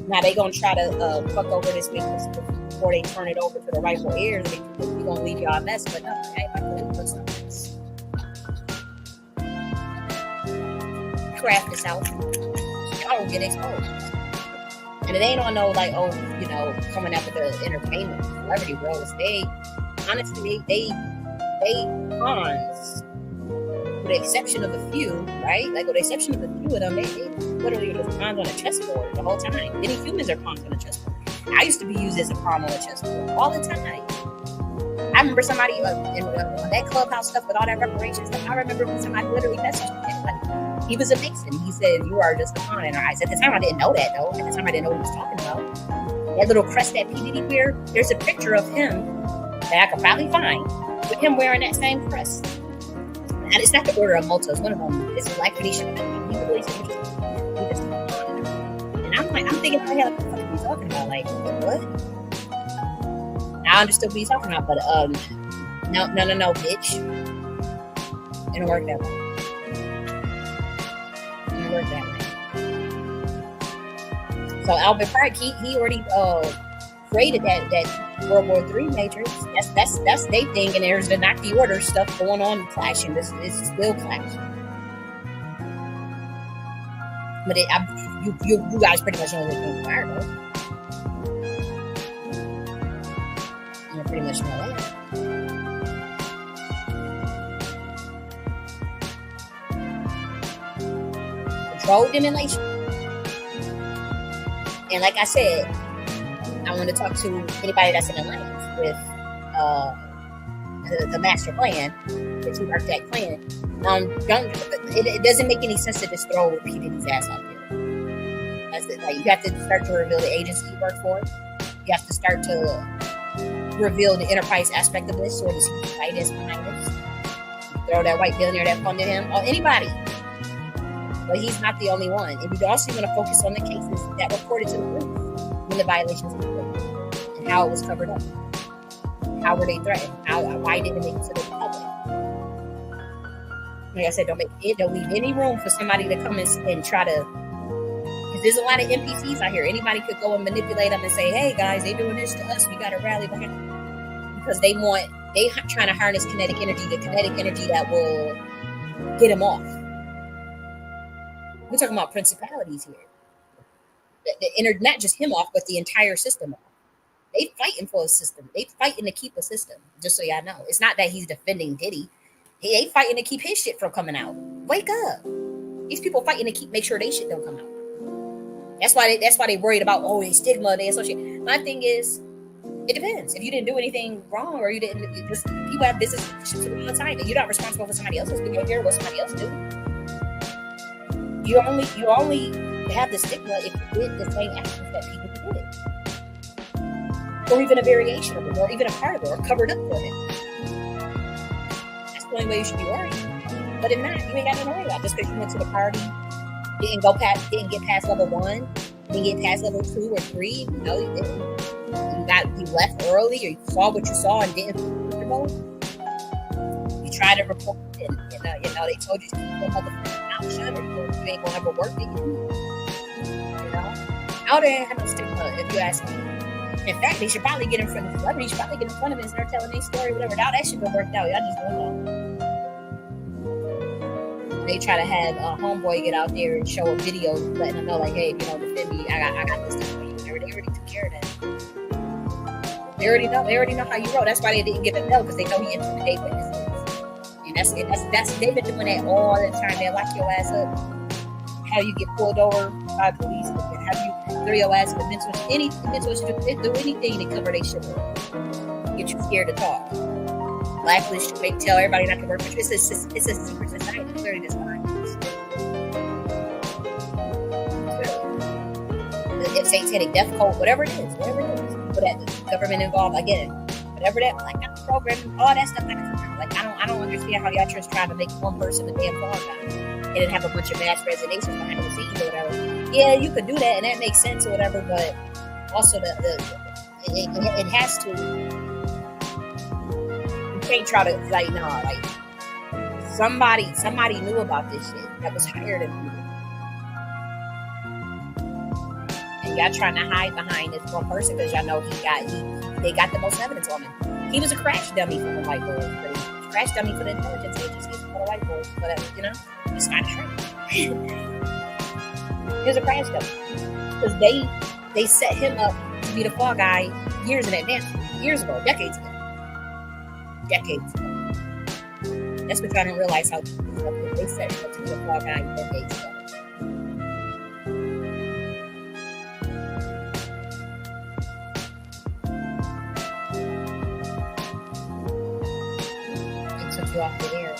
Now they gonna try to fuck over this matrix before they turn it over to the rightful heirs. We're gonna leave y'all a mess, but no, I couldn't put some mess. Craft this out. Y'all don't get exposed. And it ain't on no like, oh, coming after the entertainment celebrity roles. They honestly they pawns. With the exception of a few, right? Like with the exception of a few of them, they literally just pawns on a chessboard the whole time. Many humans are pawns on a chessboard. I used to be used as a pawn on a chessboard all the time. I remember somebody in that clubhouse stuff with all that reparations stuff. I remember when somebody literally messaged me. Like, he was a Nixon. He said, "You are just a pawn in our eyes." At the time, I didn't know that though. At the time, I didn't know what he was talking about. That little crest that P. Diddy wear. There's a picture of him that I could probably find with him wearing that same crest. And it's not the Order of Malta. It's one of them. It's a Black Venetian. He really said, and I'm thinking, what the hell are you talking about? Like, what? I understood what he's talking about, but no, bitch. It don't work that way. It don't work that way. So Albert Pike, he already created that World War III matrix. That's they thing, and there's the Nazi order stuff going on, clashing. This is still clashing. But you guys pretty much know what's going on. You pretty much know that. Controlled demolition. And like I said, I want to talk to anybody that's in alliance with the master plan, the two architect plan. It doesn't make any sense to just throw P. Diddy's ass out there. That's it. Like, you have to start to reveal the agency you work for. You have to start to reveal the enterprise aspect of this, or the C.I.A. behind this. Throw that white billionaire that funded him, or anybody. But he's not the only one. And you also want to focus on the cases that reported to the group when the violations occurred, and how it was covered up. How were they threatened? Why didn't it make it to the public? Like I said, don't leave any room for somebody to come and try to. Because there's a lot of NPCs out here. Anybody could go and manipulate them and say, "Hey guys, they doing this to us. We got to rally behind them." Because they trying to harness kinetic energy, the kinetic energy that will get them off. We're talking about principalities here. Not just him off, but the entire system off. They fighting for a system. They fighting to keep a system. Just so y'all know, it's not that he's defending Diddy. They fighting to keep his shit from coming out. Wake up! These people fighting to make sure they shit don't come out. That's why they worried about they stigma. They associate. My thing is, it depends. If you didn't do anything wrong, or you didn't, people have business all the time, and you're not responsible for somebody else's behavior. What somebody else do? You only have the stigma if you did the same actions that people did, or even a variation of it, or even a part of it, or covered up for it. That's the only way you should be worried. But if not, you ain't got nothing to worry about. Just because you went to the party, didn't get past level 1, didn't get past level 2 or 3. You didn't. You left early, or you saw what you saw and didn't promote. You tried to report, and they told you to keep your motherfucking mouth shut, or you ain't gonna ever work again. Out there ain't have no stigma, if you ask me. In fact, they should probably get in front of celebrities. Should probably get in front of it and start telling their story, whatever. Now that should have worked out. Y'all just don't know. They try to have a homeboy get out there and show a video, letting them know, like, hey, if you don't defend me, I got this stuff for you. They already took care of that. They already know how you roll. That's why they didn't give it no, because they know he intimidate witnesses. And that's they've been doing that all the time. They lock your ass up, have you get pulled over by police, have you throw your ass in the mental institution, do anything to cover their shit up. Get you scared to talk. Blacklist you, make tell everybody not to work for you. It's a secret society. Clearly defined. It's satanic death code, whatever it is. But that government involved again, whatever that, like that program, all that stuff. Like I don't understand how y'all just trying to make one person the damn fall guy and then have a bunch of mass resignations behind the scenes or whatever. Yeah, you could do that and that makes sense or whatever, but also it has to. You can't try to like somebody knew about this shit that was higher than you. And y'all trying to hide behind this one person because y'all know they got the most evidence on him. He was a crash dummy for the white boys, crash dummy for the intelligence agencies for the white boys, but it's not true. He was a crash dummy because they set him up to be the fall guy years in advance, decades ago. That's what y'all don't realize how they set him up to be the fall guy decades ago. Took you off the air.